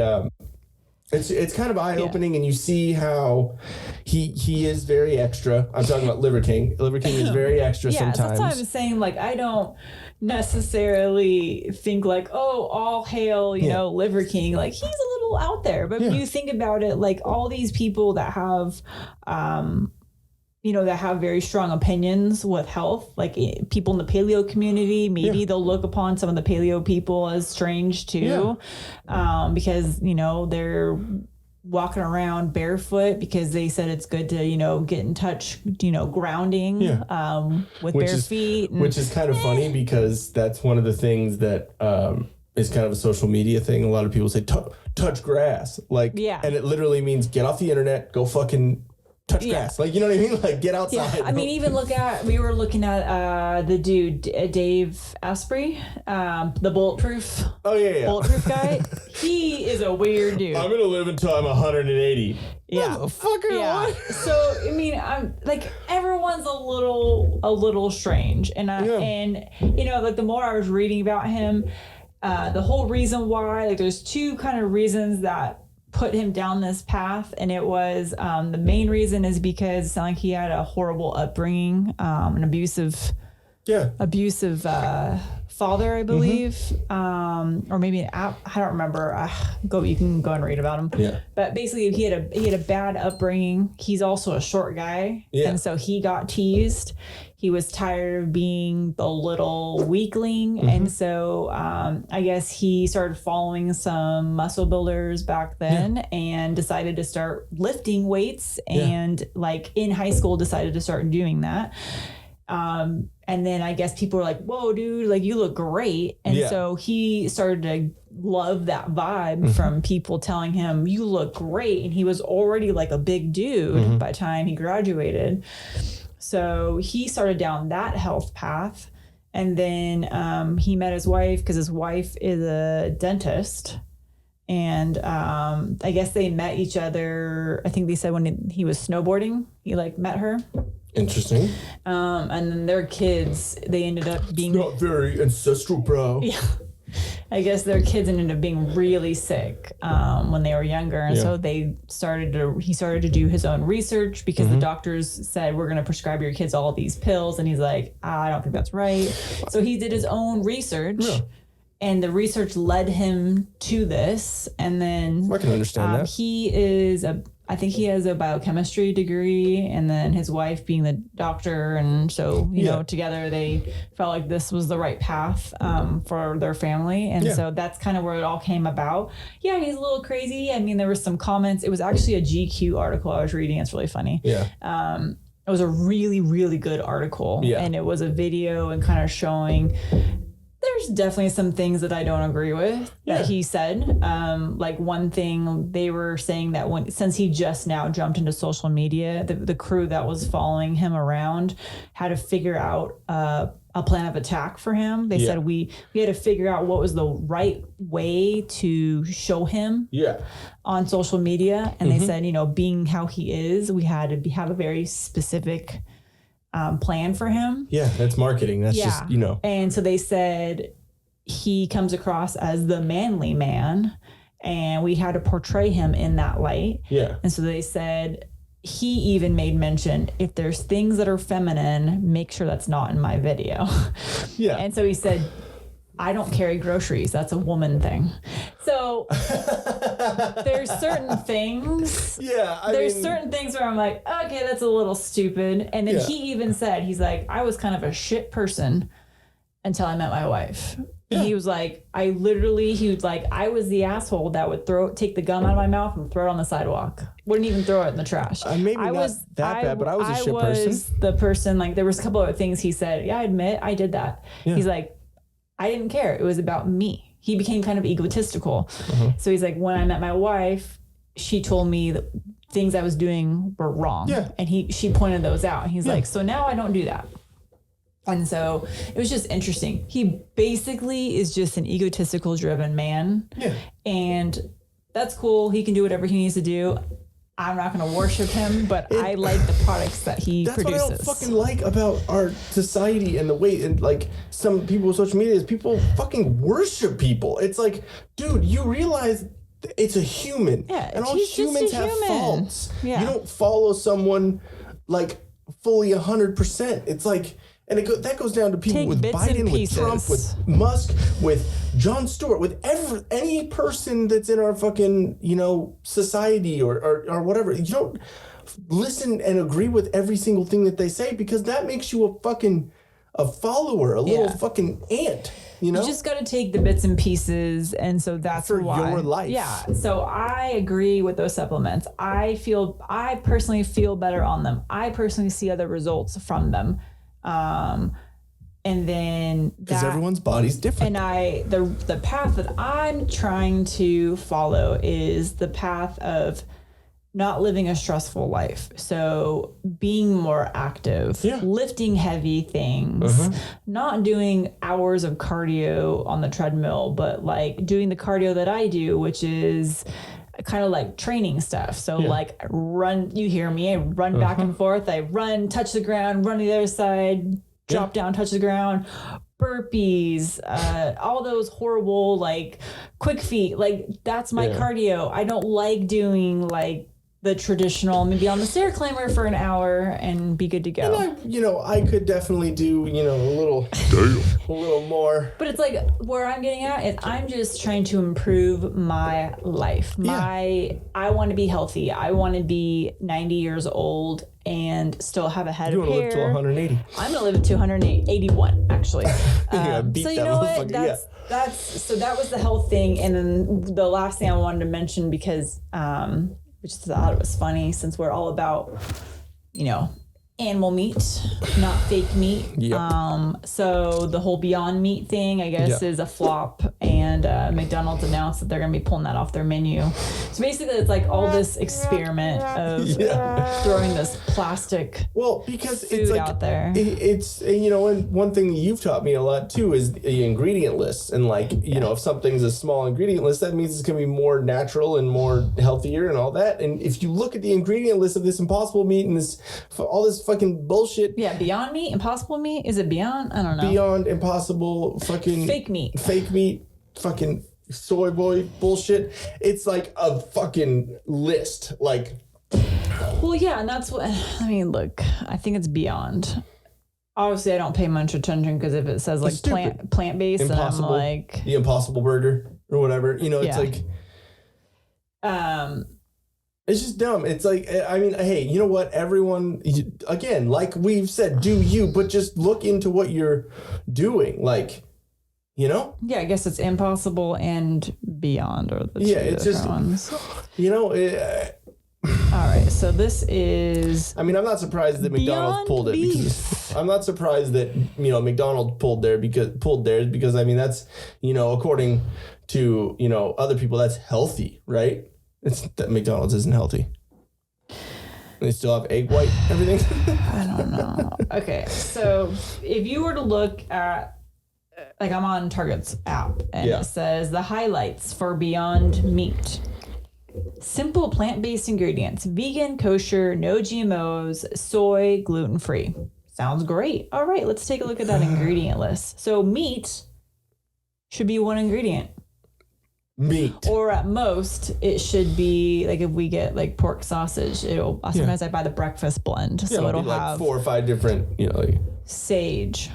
It's kind of eye-opening, and you see how he is very extra. I'm talking about Liver King. Liver King is very extra sometimes. That's what I'm saying. Like, I don't necessarily think like, oh, all hail, you know, Liver King. Like, he's a little out there. But when you think about it, like all these people that have you know, that have very strong opinions with health, like people in the paleo community, maybe they'll look upon some of the paleo people as strange too, because, you know, they're walking around barefoot because they said it's good to, you know, get in touch, you know, grounding with bare feet. Which is kind of funny because that's one of the things that is kind of a social media thing. A lot of people say, touch grass. Like, and it literally means get off the internet, go fucking touch grass. Like, you know what I mean? Like, get outside. I mean, even we were looking at the dude, Dave Asprey, the bulletproof. Oh, yeah. Bulletproof guy. He is a weird dude. I'm going to live until I'm 180. Yeah. Motherfucker, what? So, I mean, I'm like, everyone's a little strange. And you know, like the more I was reading about him, the whole reason why, like there's 2 kind of reasons that put him down this path, and it was the main reason is because it sounded like he had a horrible upbringing, an abusive father, I believe, or maybe I don't remember. You can go and read about him. Yeah. But basically, he had a bad upbringing. He's also a short guy, and so he got teased. He was tired of being the little weakling, and so I guess he started following some muscle builders back then, and decided to start lifting weights, and like in high school decided to start doing that. And then I guess people were like, whoa, dude, like you look great. And so he started to love that vibe from people telling him, you look great. And he was already like a big dude by the time he graduated. So he started down that health path. And then he met his wife because his wife is a dentist. And I guess they met each other. I think they said when he was snowboarding, he like met her. Interesting. And then their kids, they ended up being not very ancestral, bro. Yeah. I guess their kids ended up being really sick when they were younger. And so he started to do his own research because the doctors said, we're going to prescribe your kids all these pills. And he's like, I don't think that's right. So he did his own research. Yeah. And the research led him to this. And then I can understand that. I think he has a biochemistry degree, and then his wife being the doctor. And so, you know, together they felt like this was the right path for their family. And so that's kind of where it all came about. Yeah, he's a little crazy. I mean, there were some comments. It was actually a GQ article I was reading. It's really funny. Yeah. It was a really, really good article. Yeah. And it was a video and kind of showing there's definitely some things that I don't agree with that he said. Like one thing they were saying that since he just now jumped into social media, the crew that was following him around had to figure out a plan of attack for him. They said we had to figure out what was the right way to show him on social media. And they said, you know, being how he is, we had to have a very specific plan for him. Yeah, that's marketing. That's just, you know. And so they said he comes across as the manly man, and we had to portray him in that light. Yeah. And so they said he even made mention, if there's things that are feminine, make sure that's not in my video. Yeah. And so he said, I don't carry groceries. That's a woman thing. So there's certain things. Yeah. There's certain things where I'm like, okay, that's a little stupid. And then he even said, he's like, I was kind of a shit person until I met my wife. Yeah. He was like, I was the asshole that would take the gum out of my mouth and throw it on the sidewalk. Wouldn't even throw it in the trash. Maybe not that bad, but I was a shit person. I was the person, like, there was a couple of things he said. Yeah, I admit I did that. Yeah. He's like, I didn't care. It was about me. He became kind of egotistical. So he's like, when I met my wife, she told me that things I was doing were wrong. Yeah. And she pointed those out. And he's like, so now I don't do that. And so it was just interesting. He basically is just an egotistical driven man. Yeah. And that's cool. He can do whatever he needs to do. I'm not going to worship him, but I like the products that he produces. That's what I don't fucking like about our society and the way, and like some people with social media, is people fucking worship people. It's like, dude, you realize it's a human. Yeah, and all humans have faults. Yeah. You don't follow someone like fully 100%. It's like, and that goes down to people with Biden, with Trump, with Musk, with Jon Stewart, with any person that's in our fucking, you know, society or whatever. You don't listen and agree with every single thing that they say, because that makes you a follower, a little fucking ant. You know, you just got to take the bits and pieces, and so that's for your life. Yeah. So I agree with those supplements. I personally feel better on them. I personally see other results from them. And then because everyone's body's different. And the path that I'm trying to follow is the path of not living a stressful life. So being more active, lifting heavy things, not doing hours of cardio on the treadmill, but like doing the cardio that I do, which is kind of like training stuff. So like run, you hear me, I run back and forth. I run, touch the ground, run to the other side, drop down, touch the ground, burpees, all those horrible, like quick feet. Like that's my cardio. I don't like doing like the traditional, maybe on the stair climber for an hour and be good to go. And I could definitely do, a little more. But it's like where I'm getting at is I'm just trying to improve my life. I want to be healthy. I want to be 90 years old and still have a head of hair. You want to live to 180. I'm going to live to 181, actually. Beat so you that know what? So that was the health thing. And then the last thing I wanted to mention, because I just thought it was funny, since we're all about, animal meat, not fake meat. Yep. So the whole Beyond Meat thing, I guess, is a flop. And and McDonald's announced that they're going to be pulling that off their menu. So basically, it's like all this experiment of throwing this plastic because food it's like, out there. It's, you know, and one thing that you've taught me a lot too is the ingredient list. And like, you know, if something's a small ingredient list, that means it's going to be more natural and more healthier and all that. And if you look at the ingredient list of this Impossible meat and this, all this fucking bullshit. Yeah, Beyond Meat, Impossible Meat? Is it Beyond? I don't know. Beyond Impossible fucking... Fake meat, fucking soy boy bullshit. It's like a fucking list. Like... Well, yeah, and that's what... I mean, look, I think it's Beyond. Obviously, I don't pay much attention because if it says like plant-based, then I'm like... The Impossible Burger or whatever. You know, it's like... It's just dumb. It's like, I mean, hey, you know what? Everyone, again, like we've said, do you, but just look into what you're doing. Like, you know? Yeah, I guess it's Impossible and Beyond are the two it's just ones. You know, all right, so this is... I mean, I'm not surprised that McDonald's pulled it. Because I'm not surprised that, you know, McDonald's pulled theirs because, I mean, that's, you know, according to, you know, other people, that's healthy, right? It's that McDonald's isn't healthy. They still have egg white, everything. I don't know. Okay, so if you were to look at, like I'm on Target's app, and it says the highlights for Beyond Meat. Simple plant-based ingredients, vegan, kosher, no GMOs, soy, gluten-free. Sounds great. All right, let's take a look at that ingredient list. So meat should be one ingredient. Meat. Or at most, it should be like if we get like pork sausage, sometimes I buy the breakfast blend. Yeah, so it'll like have 4 or 5 different, you know, like sage,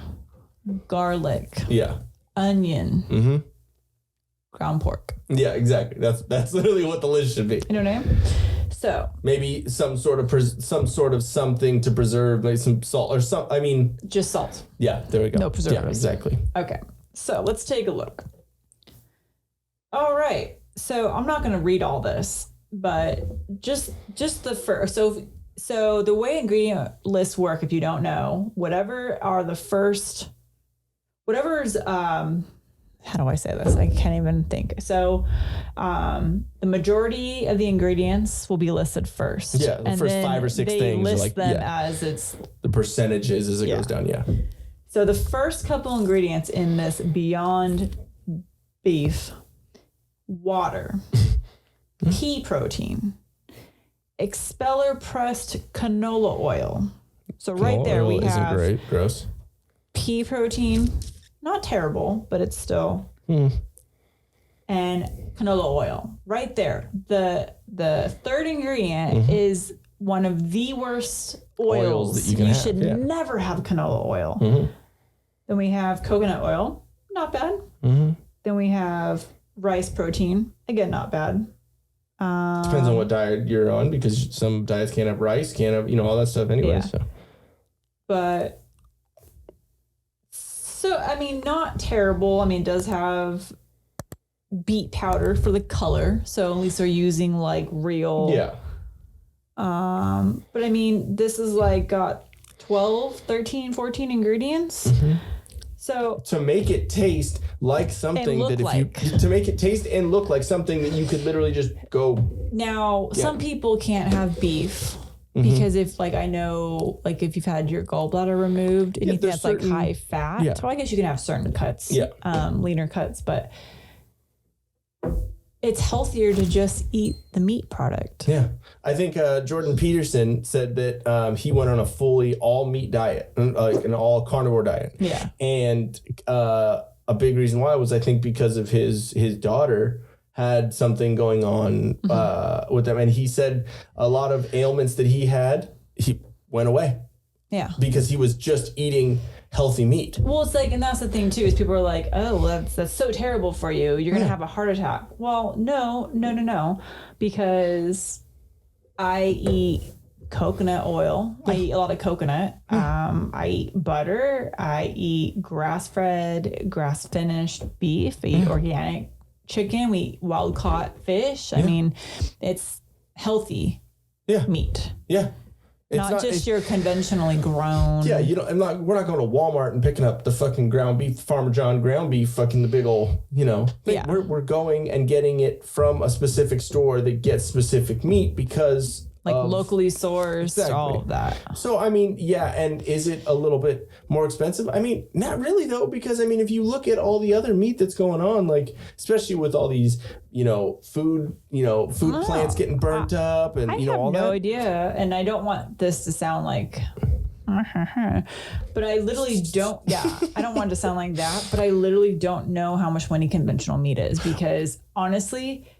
garlic, onion, ground pork. Yeah, exactly. That's literally what the list should be. You know what I mean? So maybe some sort of something to preserve, like some salt or some. I mean, just salt. Yeah, there we go. No preservatives. Yeah, exactly. Okay, so let's take a look. All right, so I'm not going to read all this, but just the first. So the way ingredient lists work, if you don't know, whatever's how do I say this? I can't even think. So the majority of the ingredients will be listed first. Yeah, the first 5 or 6 things. They list like, them as it's... The percentages as it goes down, So the first couple ingredients in this Beyond Beef: water, pea protein, expeller pressed canola oil. So right there we have... Isn't great. Gross. Pea protein... Not terrible, but it's still. And canola oil. Right there. The third ingredient is one of the worst oils that you should never have canola oil. Then we have coconut oil. Not bad. Then we have rice protein. Again, not bad. Depends on what diet you're on, because some diets can't have rice, can't have, you know, all that stuff anyway. Yeah. So. But... So, I mean, not terrible. I mean, it does have beet powder for the color. So at least they're using like real. Yeah. But I mean, this is like got 12, 13, 14 ingredients. So to make it taste like something to make it taste and look like something that you could literally just go. Now, some people can't have beef. Because if, like, I know, like, if you've had your gallbladder removed, anything that's, like, high fat, so I guess you can have certain cuts, leaner cuts, but it's healthier to just eat the meat product. Yeah. I think Jordan Peterson said that he went on a fully all-meat diet, like an all-carnivore diet. Yeah. And a big reason why was, I think, because of his daughter had something going on with them, and he said a lot of ailments that he went away. Yeah, because he was just eating healthy meat. Well, it's like, and that's the thing too, is people are like, oh, that's so terrible for you. You're gonna have a heart attack. Well, no, because I eat coconut oil. I eat a lot of coconut. I eat butter. I eat grass-fed, grass-finished beef. I eat organic chicken. We eat wild-caught fish. I mean, it's healthy meat. Yeah. Not just your conventionally grown. Yeah, we're not going to Walmart and picking up the fucking ground beef, Farmer John ground beef, fucking the big old, Yeah. We're going and getting it from a specific store that gets specific meat because locally sourced, exactly. all of that. So, I mean, yeah, and is it a little bit more expensive? I mean, not really, though, because, I mean, if you look at all the other meat that's going on, like, especially with all these, food plants getting burnt up and, I all that. have no idea, and I don't want this to sound like... but I literally don't, I don't want it to sound like that, but I literally don't know how much money conventional meat is because, honestly,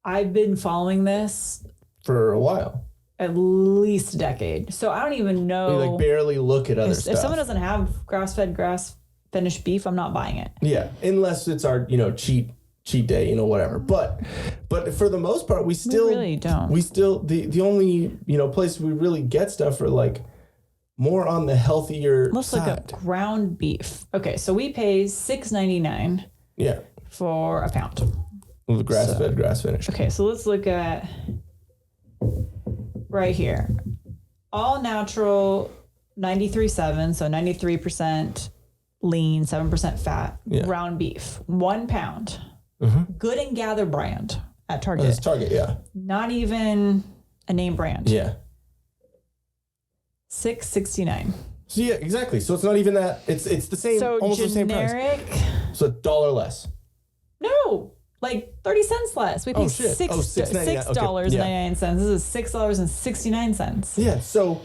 I've been following this... for a while. At least a decade. So I don't even know. We barely look at other stuff. If someone doesn't have grass-fed, grass-finished beef, I'm not buying it. Yeah, unless it's our, cheat day, whatever. But for the most part, we really don't. We still the only, place we really get stuff are like more on the healthier Let's side. look at ground beef. Okay, so we pay $6.99 for a pound. With grass-fed, grass-finished. Okay, so let's look at right here. All natural 93.7, so 93% lean, 7% fat, ground beef, 1 pound. Good and Gather brand at Target. That's Target, yeah. Not even a name brand. Yeah. $6.69. So yeah, exactly. So it's not even that. It's the same, So almost the same price. generic. So $1 less. No, like 30 cents less. We pay $6.99. This is $6.69. Yeah, so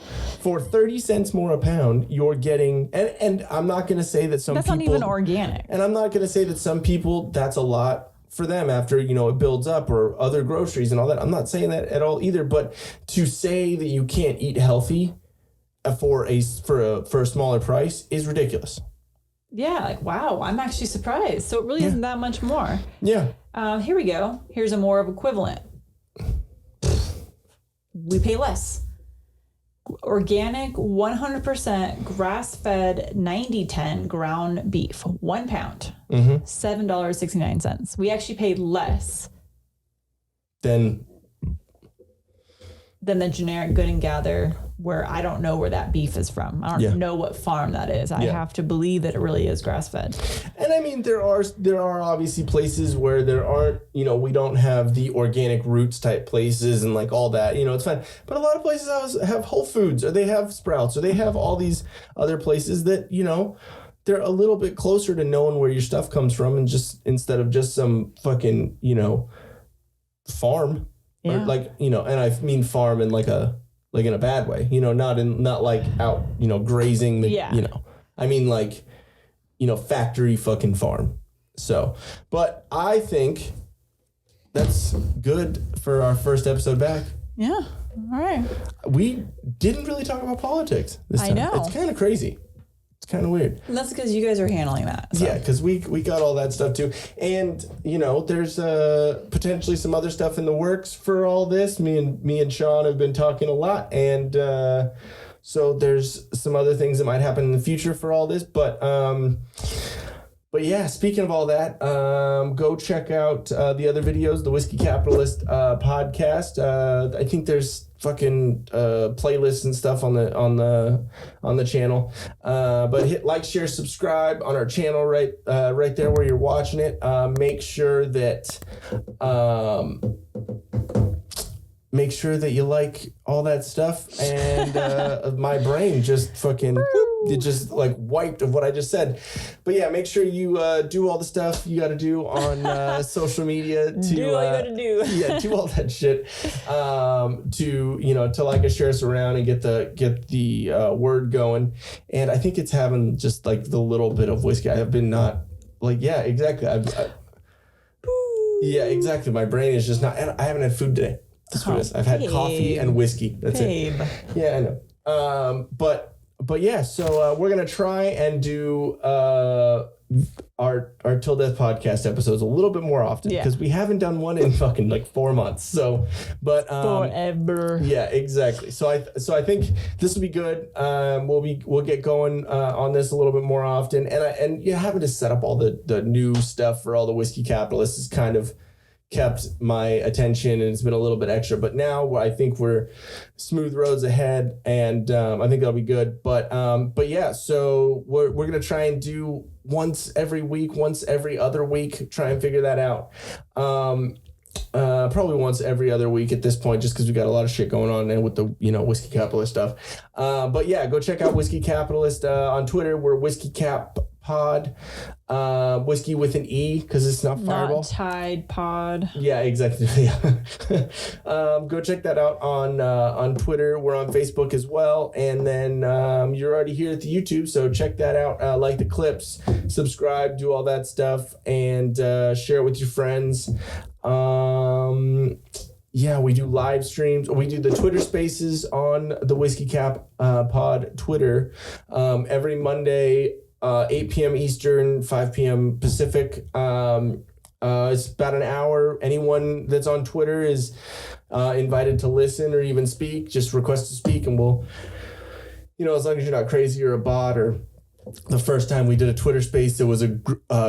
for 30 cents more a pound, you're getting, and I'm not going to say that some That's people... not even organic. And I'm not going to say that some people, that's a lot for them after, it builds up or other groceries and all that. I'm not saying that at all either, but to say that you can't eat healthy for a smaller price is ridiculous. Yeah, like, wow, I'm actually surprised. So it really isn't that much more. Yeah. Here we go. Here's a more of equivalent. We pay less. Organic, 100% grass-fed 90-10 ground beef, 1 pound, $7.69. We actually paid less Then than the generic Good and Gather, where I don't know where that beef is from. I don't know what farm that is. I have to believe that it really is grass-fed. And I mean, there are obviously places where there aren't, we don't have the organic roots type places and like all that, it's fine. But a lot of places have Whole Foods or they have Sprouts or they have all these other places that, they're a little bit closer to knowing where your stuff comes from and just instead of just some fucking, farm. Yeah. Or like, and I mean farm in like in a bad way, not like out, grazing the, I mean like, factory fucking farm. So, but I think that's good for our first episode back. Yeah. All right. We didn't really talk about politics this time. I know. It's kind of crazy. It's kind of weird. And that's because you guys are handling that. So. Yeah, because we got all that stuff too. And, there's potentially some other stuff in the works for all this. Me and Sean have been talking a lot. And so there's some other things that might happen in the future for all this. But yeah, speaking of all that, go check out the other videos, the Whiskey Capitalist podcast. I think there's fucking playlists and stuff on the channel. But hit like, share, subscribe on our channel right there where you're watching it. Make sure that you like all that stuff. And my brain just fucking it just like wiped of what I just said. But yeah, make sure you do all the stuff you got to do on social media to do all you got to do. Yeah, do all that shit to like us, share us around and get the word going. And I think it's having just like the little bit of whiskey. I have been not like, yeah, exactly. Yeah, exactly. My brain is just not, and I haven't had food today. That's what it is. I've had coffee and whiskey. That's it. Yeah, I know. But yeah, so we're gonna try and do our Till Death podcast episodes a little bit more often because we haven't done one in fucking like 4 months. So, but forever. Yeah, exactly. So I think this will be good. We'll get going on this a little bit more often, and having to set up all the new stuff for all the Whiskey Capitalists is kind of kept my attention, and it's been a little bit extra. But now I think we're smooth roads ahead, and I think that'll be good. But yeah, so we're gonna try and do once every week, once every other week. Try and figure that out. Probably once every other week at this point, just because we got a lot of shit going on and with the Whiskey Capitalist stuff. But yeah, go check out Whiskey Capitalist on Twitter. We're Whiskey Cap Pod, whiskey with an E because it's not Fireball. Not Tide Pod. Yeah, exactly. Go check that out on Twitter. We're on Facebook as well, and then you're already here at the YouTube, so check that out. Like the clips, subscribe, do all that stuff, and share it with your friends. Yeah, we do live streams. We do the Twitter Spaces on the Whiskey Cap Pod Twitter every Monday. 8 p.m. Eastern, 5 p.m. Pacific. It's about an hour. Anyone that's on Twitter is invited to listen or even speak. Just request to speak, and we'll, as long as you're not crazy or a bot. Or the first time we did a Twitter space, there was a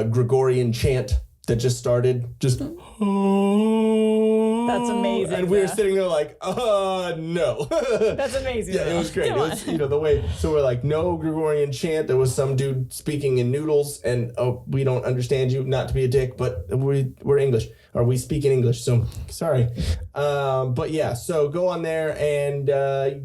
Gregorian chant that just started. Just that's amazing. And we were sitting there like, no. That's amazing. Yeah, it was great. It was, the way, so we're like, no Gregorian chant. There was some dude speaking in noodles, and we don't understand you, not to be a dick, but we're English, or we speak in English, so sorry. But yeah, so go on there and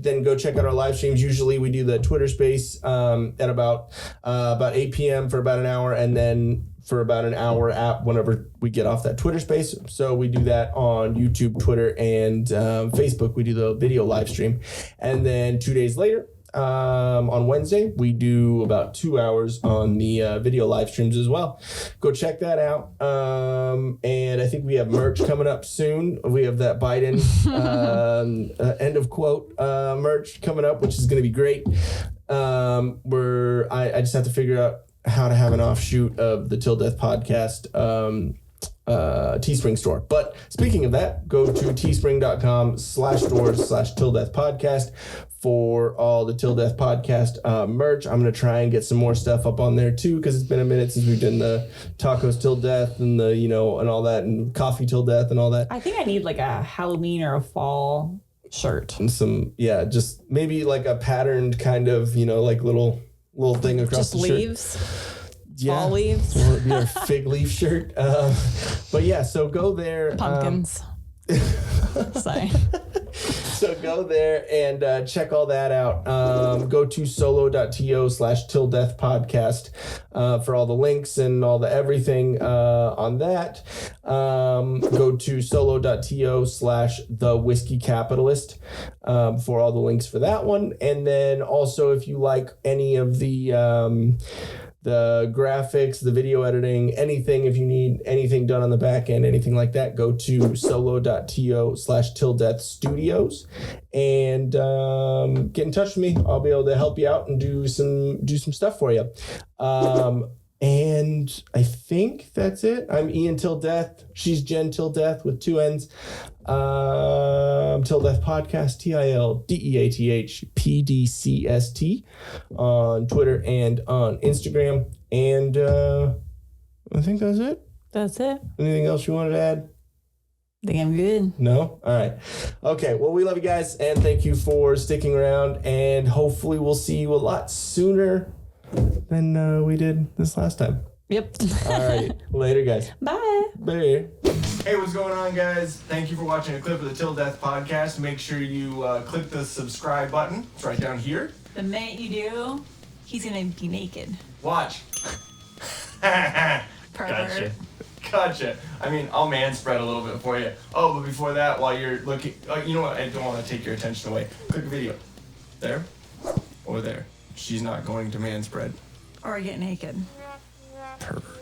then go check out our live streams. Usually we do the Twitter space at about 8 p.m. for about an hour, and then for about an hour whenever we get off that Twitter space. So we do that on YouTube, Twitter, and Facebook. We do the video live stream. And then 2 days later, on Wednesday, we do about 2 hours on the video live streams as well. Go check that out. And I think we have merch coming up soon. We have that Biden end of quote merch coming up, which is going to be great. I just have to figure out how to have an offshoot of the Till Death podcast Teespring store. But speaking of that, go to teespring.com/stores/Till Death podcast for all the Till Death podcast merch. I'm going to try and get some more stuff up on there too, because it's been a minute since we've done the tacos Till Death and the, and all that, and coffee Till Death and all that. I think I need like a Halloween or a fall shirt. And some, just maybe like a patterned kind of, like little thing across just the leaves. Shirt. Yeah. Fall leaves. So it'll be our fig leaf shirt. But yeah, so go there. Pumpkins. Sorry. So go there and check all that out. Go to solo.to/Till Death podcast for all the links and all the everything on that. Go to solo.to/The Whiskey Capitalist for all the links for that one. And then also, if you like any of the graphics, the video editing, anything, if you need anything done on the back end, anything like that, go to solo.to/Till Death Studios and get in touch with me. I'll be able to help you out and do some stuff for you. And I think that's it. I'm Ian Till Death. She's Jen Till Death with 2 N's. Till Death Podcast, TILDEATHPDCST on Twitter and on Instagram. And I think that's it. That's it. Anything else you wanted to add? I think I'm good. No? All right. Okay. Well, we love you guys, and thank you for sticking around. And hopefully we'll see you a lot sooner than we did this last time. Yep. All right. Later, guys. Bye. Bye. Hey, what's going on, guys? Thank you for watching a clip of the Till Death podcast. Make sure you click the subscribe button. It's right down here. The minute you do, he's gonna be naked. Watch. Pervert. Gotcha. I mean, I'll man spread a little bit for you. Oh, but before that, while you're looking, you know what? I don't want to take your attention away. Click a video. There or there. She's not going to man spread. Or get naked. Pervert.